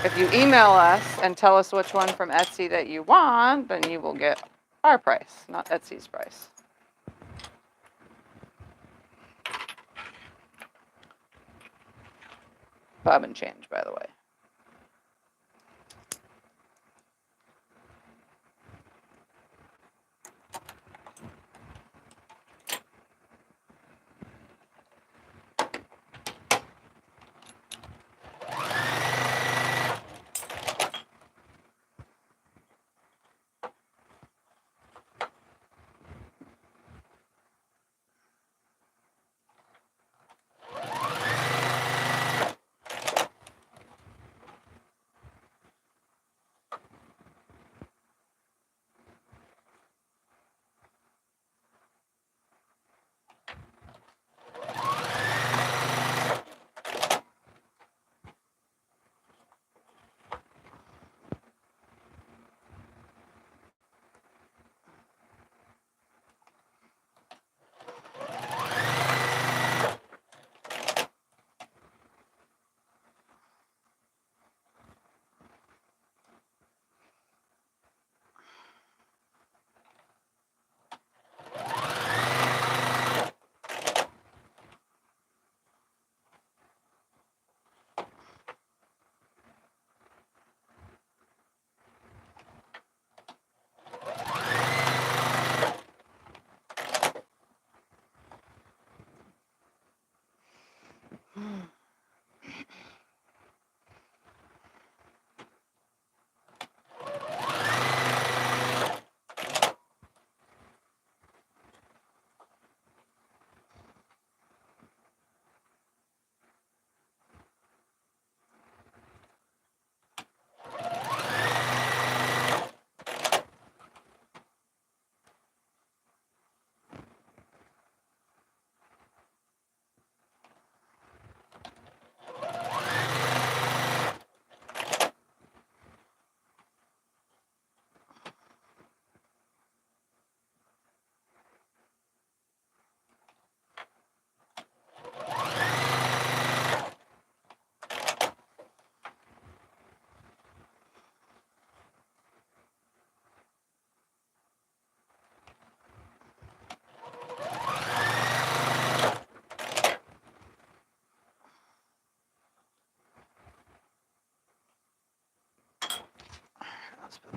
if you email us and tell us which one from Etsy that you want, then you will get our price, not Etsy's price. Bob and change, by the way.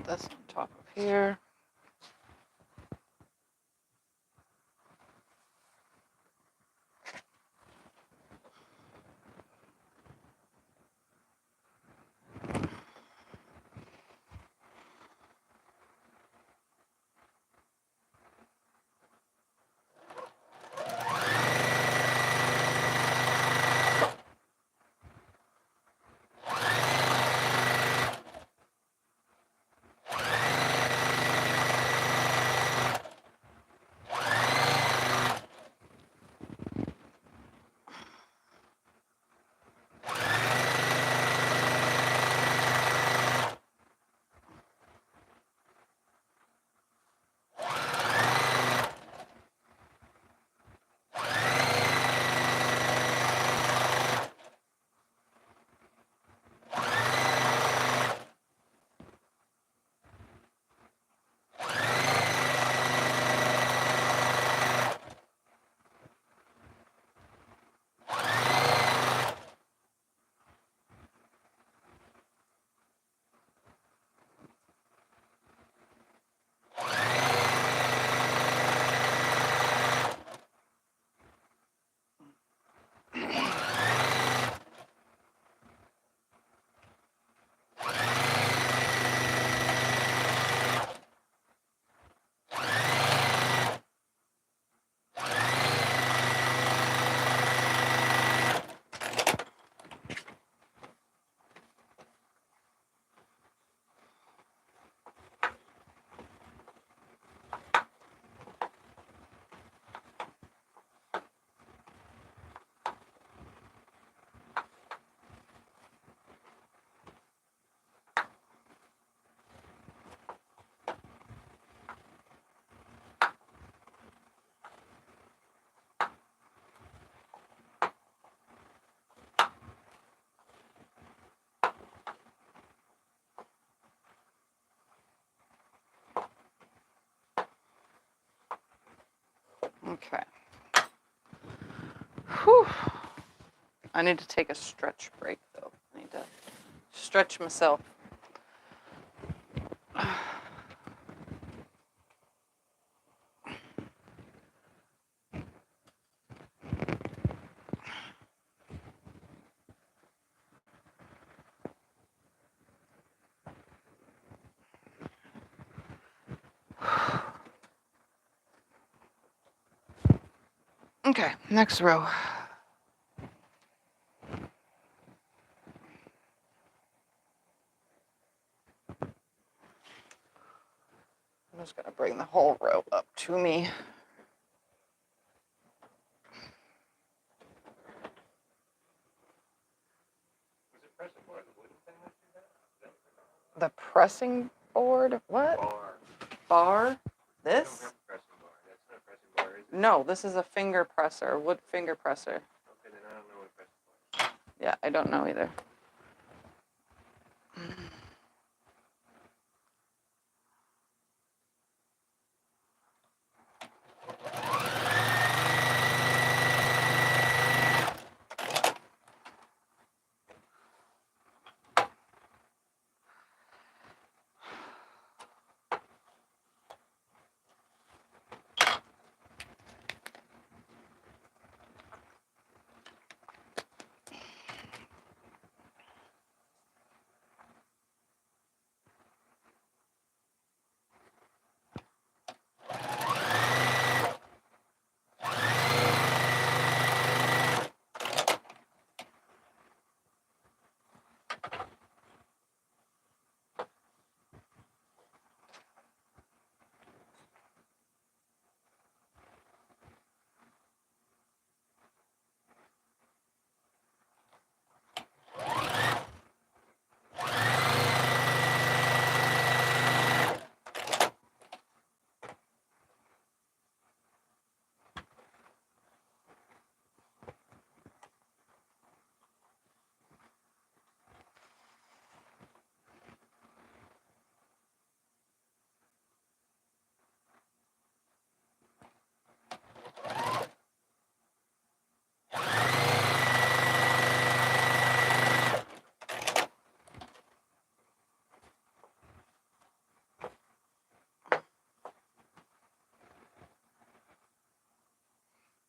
this on top of here. Okay. Whew. I need to take a stretch break though. I need to stretch myself. Okay, next row. I'm just gonna bring the whole row up to me. Was it pressing board, the wooden thing that you had? The pressing board? What? Bar. Bar? I This? don't have a pressing bar. That's not a pressing bar, is it? No, this is a finger presser, wood finger presser. Okay, then I don't know what a pressing bar is. Yeah, I don't know either.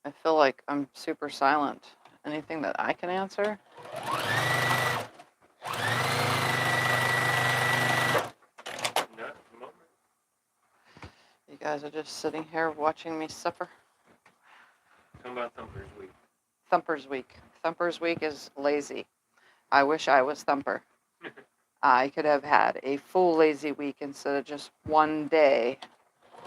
I feel like I'm super silent. Anything that I can answer? Not at the moment. You guys are just sitting here watching me suffer. How about Thumper's Week? Thumper's Week. Thumper's Week is lazy. I wish I was Thumper. I could have had a full lazy week instead of just one day.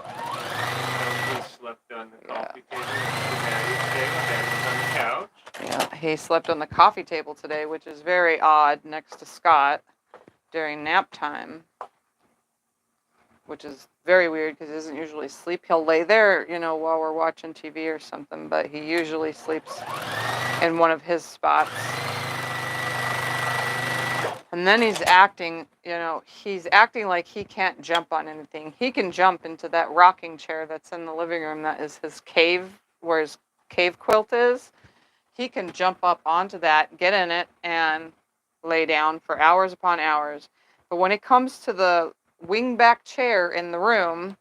He slept on the coffee table today while Dad was on the couch. Yeah, he slept on the coffee table today, which is very odd, next to Scott during nap time, which is very weird because he doesn't usually sleep. He'll lay there, you know, while we're watching TV or something, but he usually sleeps in one of his spots. And then he's acting, you know, he's acting like he can't jump on anything. He can jump into that rocking chair that's in the living room that is his cave, where his cave quilt is. He can jump up onto that, get in it, and lay down for hours upon hours. But when it comes to the wingback chair in the room,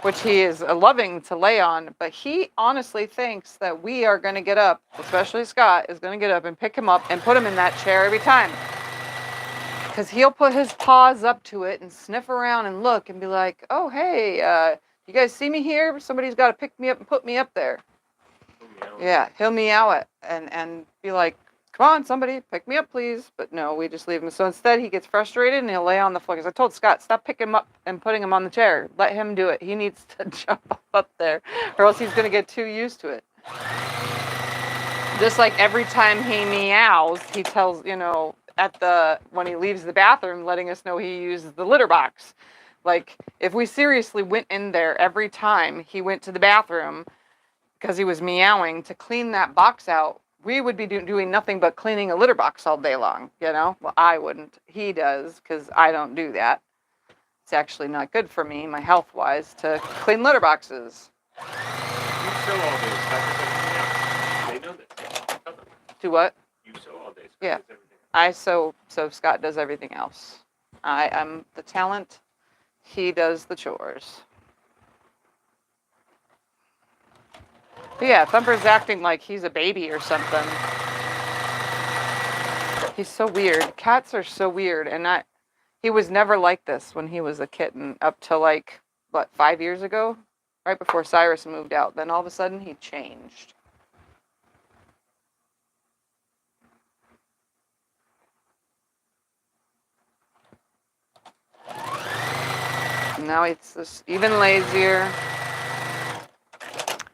which he is loving to lay on, but he honestly thinks that we are going to get up, especially Scott, is going to get up and pick him up and put him in that chair every time. Because he'll put his paws up to it and sniff around and look and be like, oh, hey, you guys see me here? Somebody's got to pick me up and put me up there. Yeah, he'll meow it and be like, come on, somebody, pick me up, please. But no, we just leave him. So instead, he gets frustrated and he'll lay on the floor. Because I told Scott, stop picking him up and putting him on the chair. Let him do it. He needs to jump up there, or else he's going to get too used to it. Just like every time he meows, he tells, you know, when he leaves the bathroom, letting us know he uses the litter box. Like, if we seriously went in there every time he went to the bathroom because he was meowing to clean that box out, we would be doing nothing but cleaning a litter box all day long, you know? Well, I wouldn't. He does, because I don't do that. It's actually not good for me, my health-wise, to clean litter boxes. You sew all day. Scott does everything else. They know this. Tell them. Do what? You sew all day. Scott Yeah. does everything. I sew, so Scott does everything else. I am the talent. He does the chores. But yeah, Thumper's acting like he's a baby or something. He's so weird. Cats are so weird, and he was never like this when he was a kitten up to like, what, 5 years ago? Right before Cyrus moved out. Then all of a sudden he changed. Now it's just even lazier.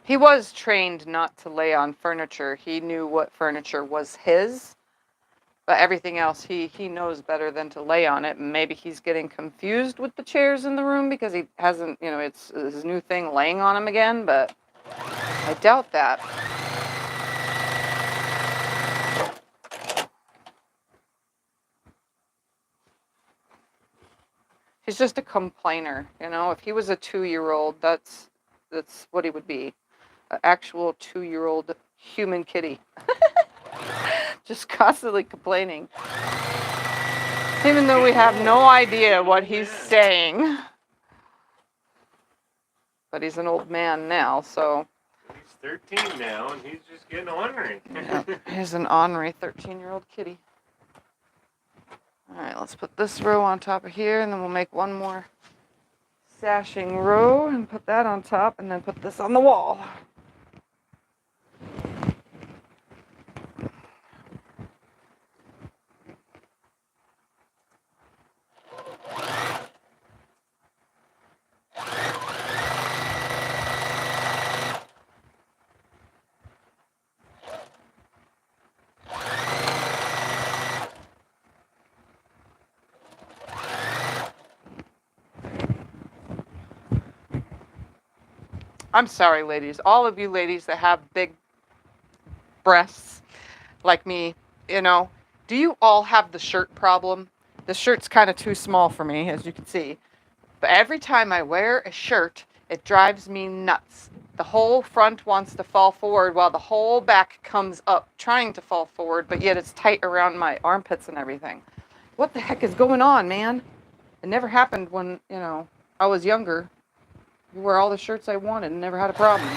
He was trained not to lay on furniture. He knew what furniture was his, but everything else he knows better than to lay on it. Maybe he's getting confused with the chairs in the room because he hasn't, you know, it's his new thing laying on him again, but I doubt that. He's just a complainer, you know. If he was a 2-year-old, that's what he would be. An actual 2-year-old human kitty. Just constantly complaining. Even though we have no idea what he's saying. But he's an old man now, so. He's 13 now, and he's just getting ornery. Yeah, he's an ornery 13-year-old kitty. All right, let's put this row on top of here, and then we'll make one more sashing row and put that on top, and then put this on the wall. I'm sorry, ladies. All of you ladies that have big breasts like me, you know, do you all have the shirt problem? The shirt's kind of too small for me, as you can see. But every time I wear a shirt, it drives me nuts. The whole front wants to fall forward while the whole back comes up, trying to fall forward, but yet it's tight around my armpits and everything. What the heck is going on, man? It never happened when, you know, I was younger. I wore all the shirts I wanted and never had a problem.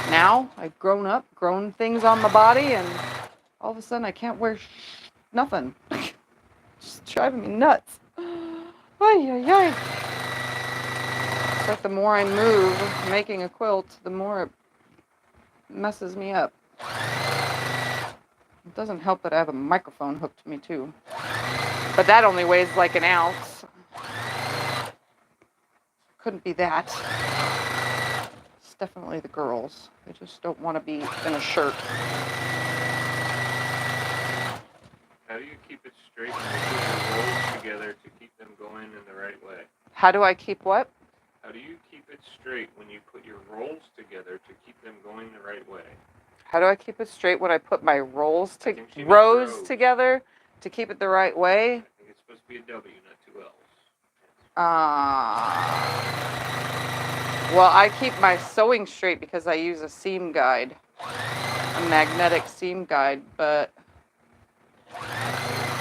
Now I've grown up, grown things on my body, and all of a sudden I can't wear nothing. Just driving me nuts. Ay, ay, ay. It's like the more I move making a quilt, the more it messes me up. It doesn't help that I have a microphone hooked to me too. But that only weighs like an ounce. Couldn't be that. It's definitely the girls. They just don't want to be in a shirt. How do you keep it straight when you put your rolls together to keep them going in the right way? How do I keep what? How do you keep it straight when you put your rolls together to keep them going the right way? How do I keep it straight when I put my rows rows together to keep it the right way? I think it's supposed to be a W, not two L's. Well, I keep my sewing straight because I use a seam guide, a magnetic seam guide, but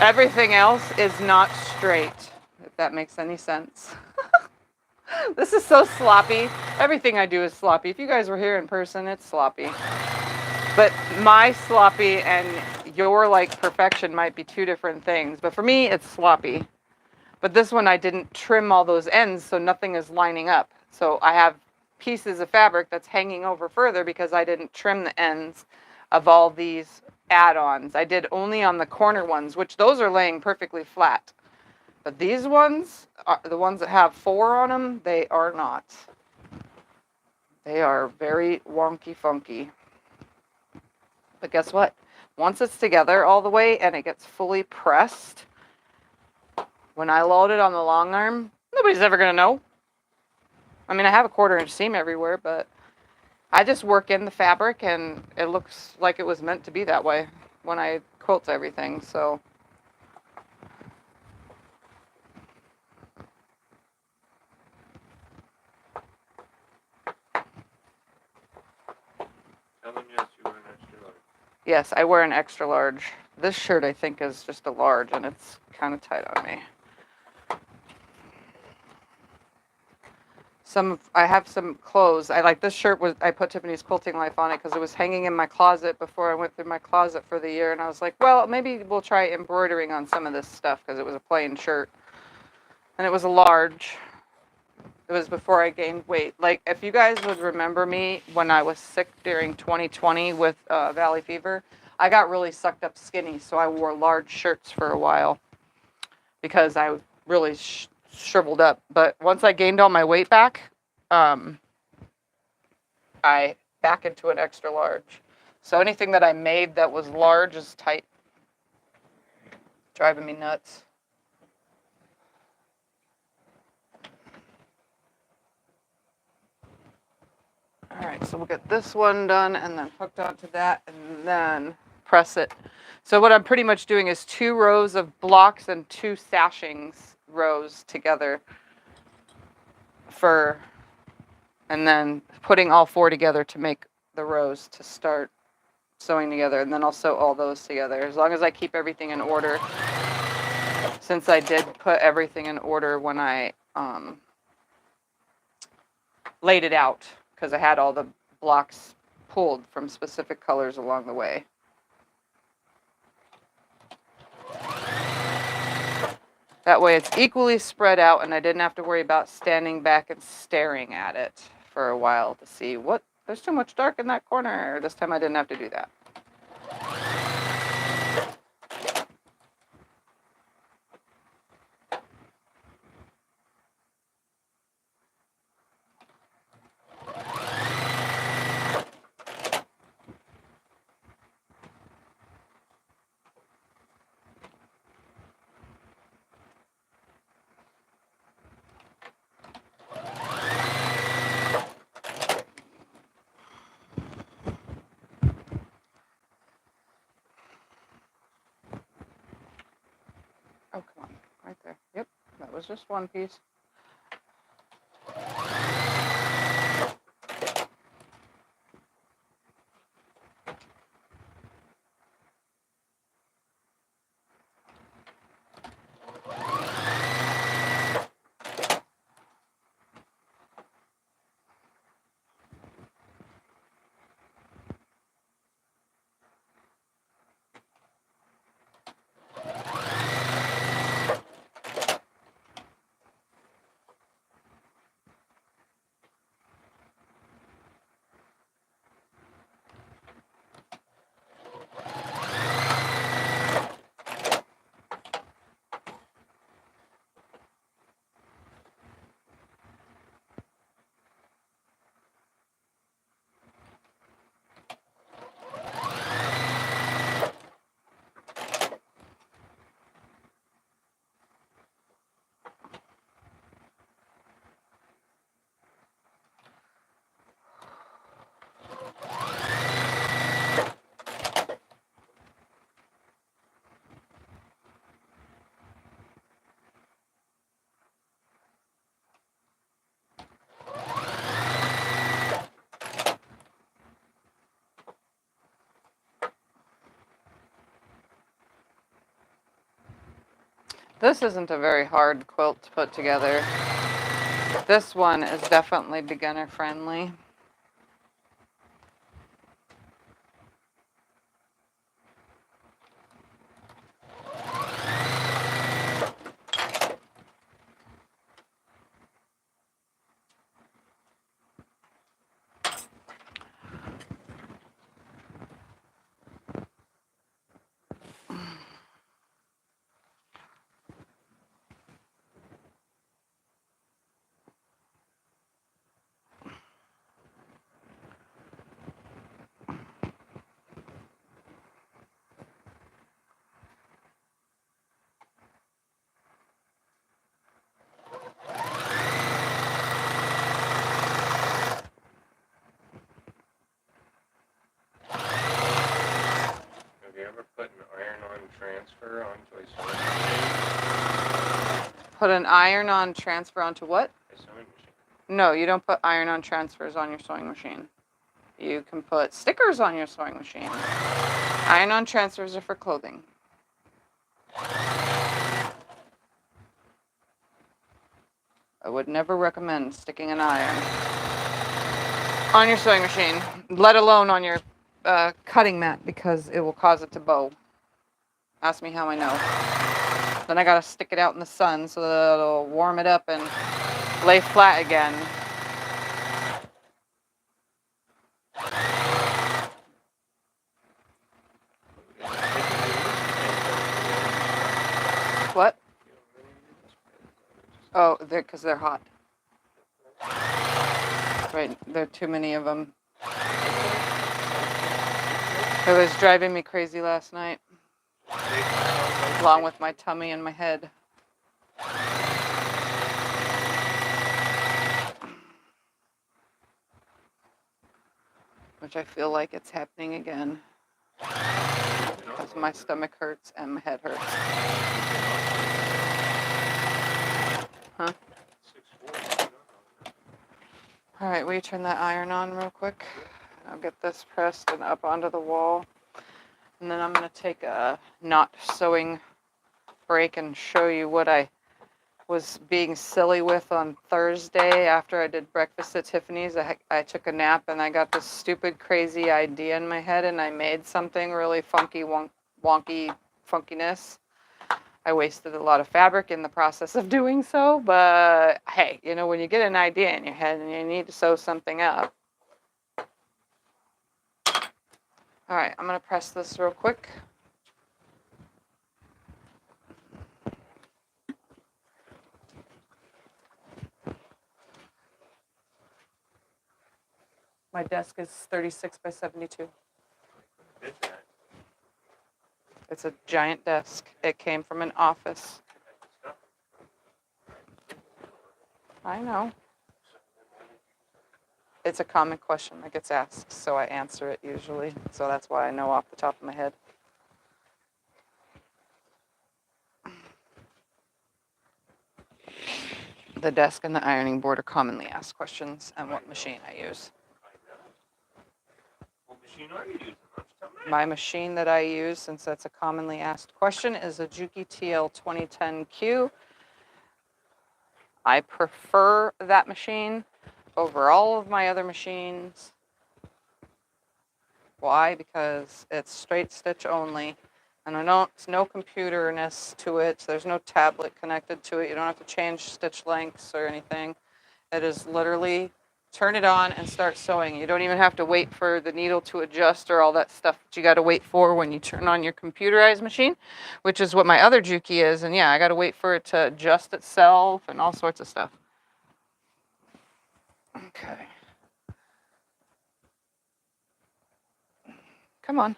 everything else is not straight, if that makes any sense. This is so sloppy. Everything I do is sloppy. If you guys were here in person, it's sloppy. But my sloppy and your like perfection might be two different things. But for me, it's sloppy. But this one, I didn't trim all those ends, so nothing is lining up. So I have pieces of fabric that's hanging over further because I didn't trim the ends of all these add-ons. I did only on the corner ones, which those are laying perfectly flat. But these ones, the ones that have 4 on them, they are not. They are very wonky funky. But guess what? Once it's together all the way and it gets fully pressed, when I load it on the long arm, nobody's ever going to know. I mean, I have a 1/4 inch seam everywhere, but I just work in the fabric and it looks like it was meant to be that way when I quilt everything, so. Tell them yes, you wear an extra large. Yes, I wear an extra large. This shirt, I think, is just a large, and it's kind of tight on me. I have some clothes. I like this shirt. I put Tiffany's Quilting Life on it because it was hanging in my closet before I went through my closet for the year, and I was like, well, maybe we'll try embroidering on some of this stuff because it was a plain shirt, and it was a large. It was before I gained weight. Like, if you guys would remember me when I was sick during 2020 with valley fever, I got really sucked up skinny, so I wore large shirts for a while because I really shriveled up. But once I gained all my weight back, I back into an extra large. So anything that I made that was large is tight. Driving me nuts. All right, so we'll get this one done and then hooked onto that and then press it. So what I'm pretty much doing is 2 rows of blocks and 2 sashings rows together and then putting all 4 together to make the rows to start sewing together, and then I'll sew all those together as long as I keep everything in order, since I did put everything in order when I laid it out because I had all the blocks pulled from specific colors along the way. That way it's equally spread out and I didn't have to worry about standing back and staring at it for a while to see what, there's too much dark in that corner. This time I didn't have to do that. Oh, come on, right there. Yep, that was just one piece. This isn't a very hard quilt to put together. This one is definitely beginner friendly. Have you ever put an iron-on transfer onto a sewing machine? Put an iron-on transfer onto what? A sewing machine. No, you don't put iron-on transfers on your sewing machine. You can put stickers on your sewing machine. Iron-on transfers are for clothing. I would never recommend sticking an iron on your sewing machine, let alone on your cutting mat, because it will cause it to bow. Ask me how I know. Then I gotta stick it out in the sun so that it'll warm it up and lay flat again. What? Oh, because they're hot. Right, there are too many of them. It was driving me crazy last night, along with my tummy and my head. Which I feel like it's happening again. Because my stomach hurts and my head hurts. Huh? Alright, will you turn that iron on real quick? I'll get this pressed and up onto the wall. And then I'm going to take a not sewing break and show you what I was being silly with on Thursday after I did breakfast at Tiffany's. I took a nap and I got this stupid, crazy idea in my head and I made something really funky, wonky funkiness. I wasted a lot of fabric in the process of doing so, but hey, you know, when you get an idea in your head and you need to sew something up. All right, I'm going to press this real quick. My desk is 36 by 72. It's a giant desk. It came from an office. I know. It's a common question that gets asked, so I answer it usually. So that's why I know off the top of my head. The desk and the ironing board are commonly asked questions, and what machine I use. What machine are you using? My machine that I use, since that's a commonly asked question, is a Juki TL 2010Q. I prefer that machine over all of my other machines. Why? Because it's straight stitch only, and it's no computerness to it. There's no tablet connected to it. You don't have to change stitch lengths or anything. It is literally turn it on and start sewing. You don't even have to wait for the needle to adjust or all that stuff that you got to wait for when you turn on your computerized machine, which is what my other Juki is. And yeah, I got to wait for it to adjust itself and all sorts of stuff. Okay. Come on.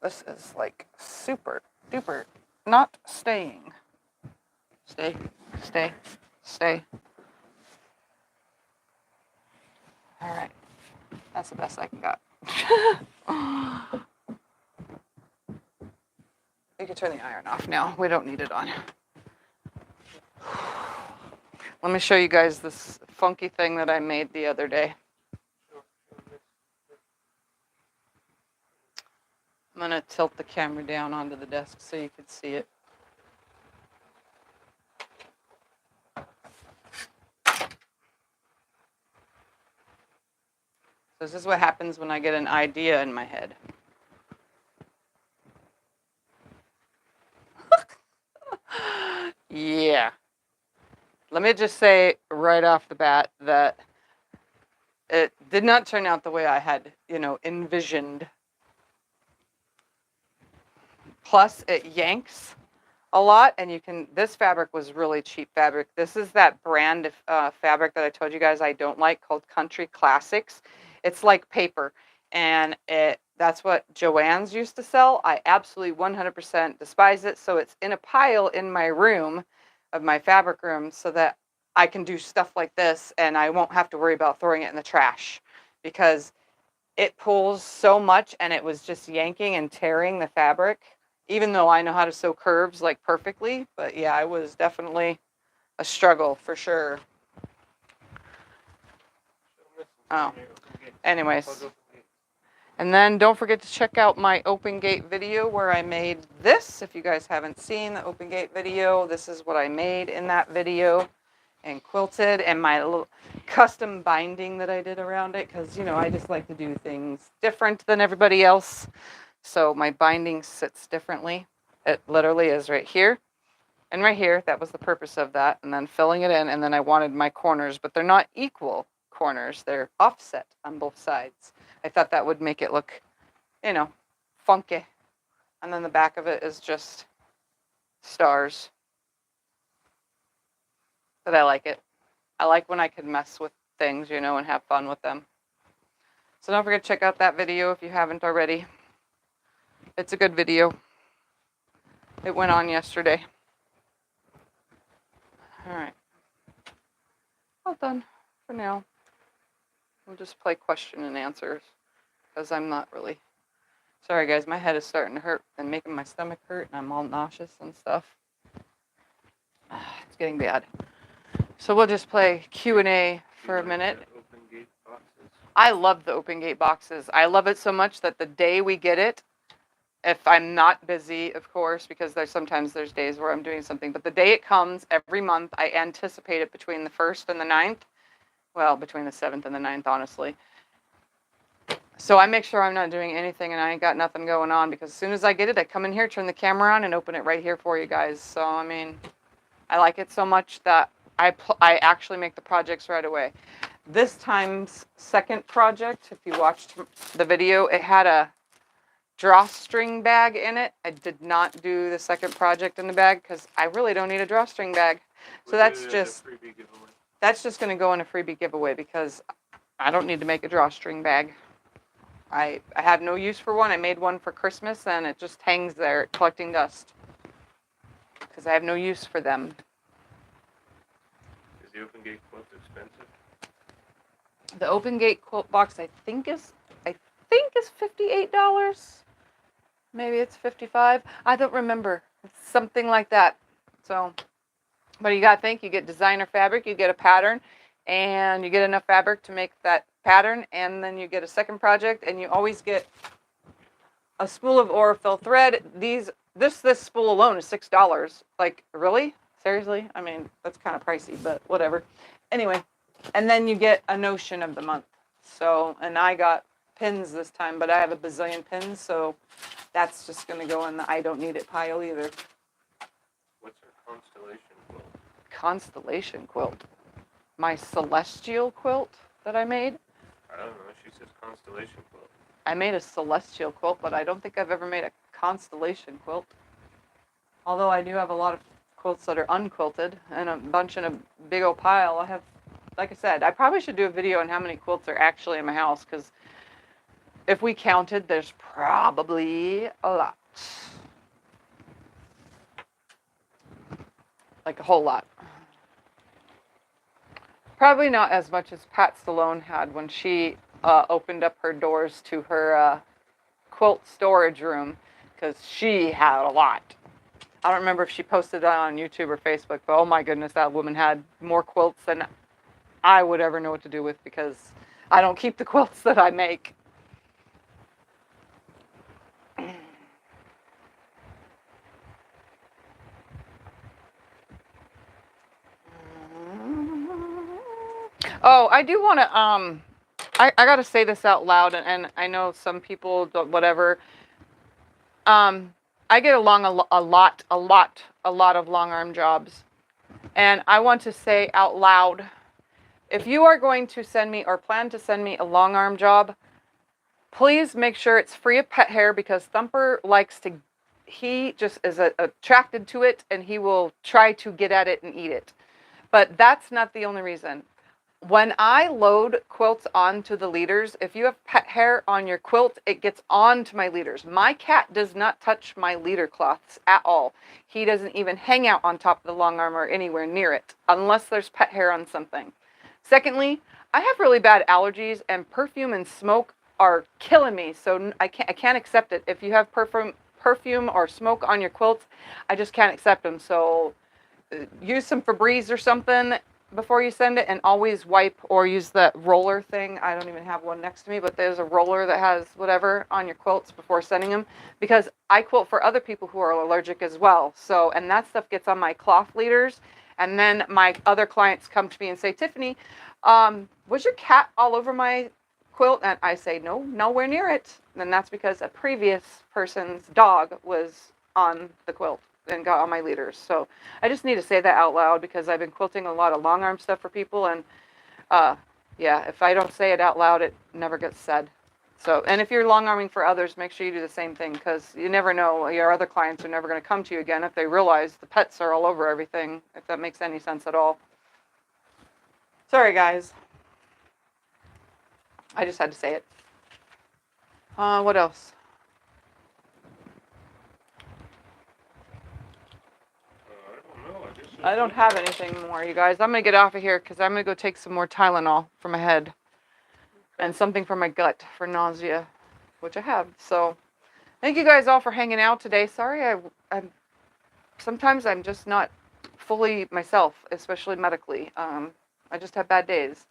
This is like super duper not staying. Stay, stay, stay. All right. That's the best I can got. You can turn the iron off now. We don't need it on. Let me show you guys this funky thing that I made the other day. I'm going to tilt the camera down onto the desk so you can see it. So this is what happens when I get an idea in my head. Yeah. Let me just say right off the bat that it did not turn out the way I had, envisioned. Plus, it yanks a lot, and this fabric was really cheap fabric. This is that brand of fabric that I told you guys I don't like, called Country Classics. It's like paper, and that's what Joann's used to sell. I absolutely 100% despise it, so it's in a pile in my room, of my fabric room, so that I can do stuff like this, and I won't have to worry about throwing it in the trash, because it pulls so much, and it was just yanking and tearing the fabric. Even though I know how to sew curves like perfectly, but yeah, it was definitely a struggle for sure. Oh, anyways. And then don't forget to check out my open gate video where I made this. If you guys haven't seen the open gate video, this is what I made in that video and quilted, and my little custom binding that I did around it, because I just like to do things different than everybody else. So my binding sits differently. It literally is right here and right here. That was the purpose of that. And then filling it in. And then I wanted my corners, but they're not equal corners. They're offset on both sides. I thought that would make it look, funky. And then the back of it is just stars. But I like it. I like when I can mess with things, and have fun with them. So don't forget to check out that video if you haven't already. It's a good video. It went on yesterday. All right. All done for now. We'll just play question and answers, because I'm not really... Sorry, guys. My head is starting to hurt and making my stomach hurt, and I'm all nauseous and stuff. It's getting bad. So we'll just play Q&A for a minute. Open gate boxes? I love the open gate boxes. I love it so much that the day we get it, if I'm not busy, of course, because sometimes there's days where I'm doing something, but the day it comes every month, I anticipate it between the 1st and the 9th. Well, between the 7th and the 9th, honestly. So I make sure I'm not doing anything and I ain't got nothing going on, because as soon as I get it, I come in here, turn the camera on, and open it right here for you guys. So, I like it so much that I actually make the projects right away. This time's second project, if you watched the video, it had a drawstring bag in it. I did not do the second project in the bag because I really don't need a drawstring bag. So that's just going to go in a freebie giveaway, because I don't need to make a drawstring bag. I have no use for one. I made one for Christmas and it just hangs there collecting dust because I have no use for them. Is the open gate quilt expensive? The open gate quilt box I think is $58. Maybe it's $55. I don't remember. It's something like that. So, but you got to think, you get designer fabric, you get a pattern, and you get enough fabric to make that pattern, and then you get a second project, and you always get a spool of Aurifil thread. This spool alone is $6. Like, really? Seriously? That's kind of pricey, but whatever. Anyway, and then you get a notion of the month. So, and I got pins this time, but I have a bazillion pins, so that's just going to go in the I don't need it pile either. What's her constellation quilt? Constellation quilt? My celestial quilt that I made? I don't know. She says constellation quilt. I made a celestial quilt, but I don't think I've ever made a constellation quilt. Although I do have a lot of quilts that are unquilted and a bunch in a big old pile. I have, like I said, I probably should do a video on how many quilts are actually in my house, because if we counted, there's probably a lot. Like a whole lot. Probably not as much as Pat Stallone had when she opened up her doors to her quilt storage room, because she had a lot. I don't remember if she posted that on YouTube or Facebook, but oh my goodness, that woman had more quilts than I would ever know what to do with, because I don't keep the quilts that I make. Oh, I do want to, I got to say this out loud, and I know some people don't, whatever. I get along a lot of long arm jobs. And I want to say out loud, if you are going to send me or plan to send me a long arm job, please make sure it's free of pet hair, because Thumper likes to, he just is attracted to it, and he will try to get at it and eat it. But that's not the only reason. When I load quilts onto the leaders, if you have pet hair on your quilt, it gets onto my leaders. My cat does not touch my leader cloths at all. He doesn't even hang out on top of the long arm or anywhere near it, unless there's pet hair on something. Secondly, I have really bad allergies, and perfume and smoke are killing me, so I can't accept it. If you have perfume or smoke on your quilts, I just can't accept them. So use some Febreze or something before you send it, and always wipe or use that roller thing. I don't even have one next to me, but there's a roller that has whatever on your quilts before sending them, because I quilt for other people who are allergic as well. So, and that stuff gets on my cloth leaders, and then my other clients come to me and say, Tiffany, was your cat all over my quilt? And I say, no, nowhere near it. And that's because a previous person's dog was on the quilt and got on my leaders. So I just need to say that out loud, because I've been quilting a lot of long arm stuff for people, and yeah, if I don't say it out loud, it never gets said. So, and if you're long arming for others, make sure you do the same thing, because you never know, your other clients are never going to come to you again if they realize the pets are all over everything, if that makes any sense at all. Sorry, guys. I just had to say it. What else? I don't have anything more, you guys. I'm going to get off of here, because I'm going to go take some more Tylenol for my head. Okay. And something for my gut for nausea, which I have. So thank you guys all for hanging out today. Sorry, sometimes I'm just not fully myself, especially medically. I just have bad days.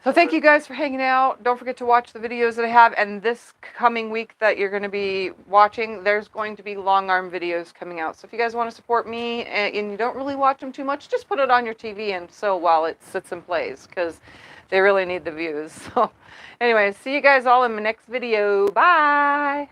So thank you guys for hanging out. Don't forget to watch the videos that I have. And this coming week that you're going to be watching, there's going to be long arm videos coming out. So if you guys want to support me and you don't really watch them too much, just put it on your TV and sew while it sits and plays, because they really need the views. So anyway, see you guys all in my next video. Bye.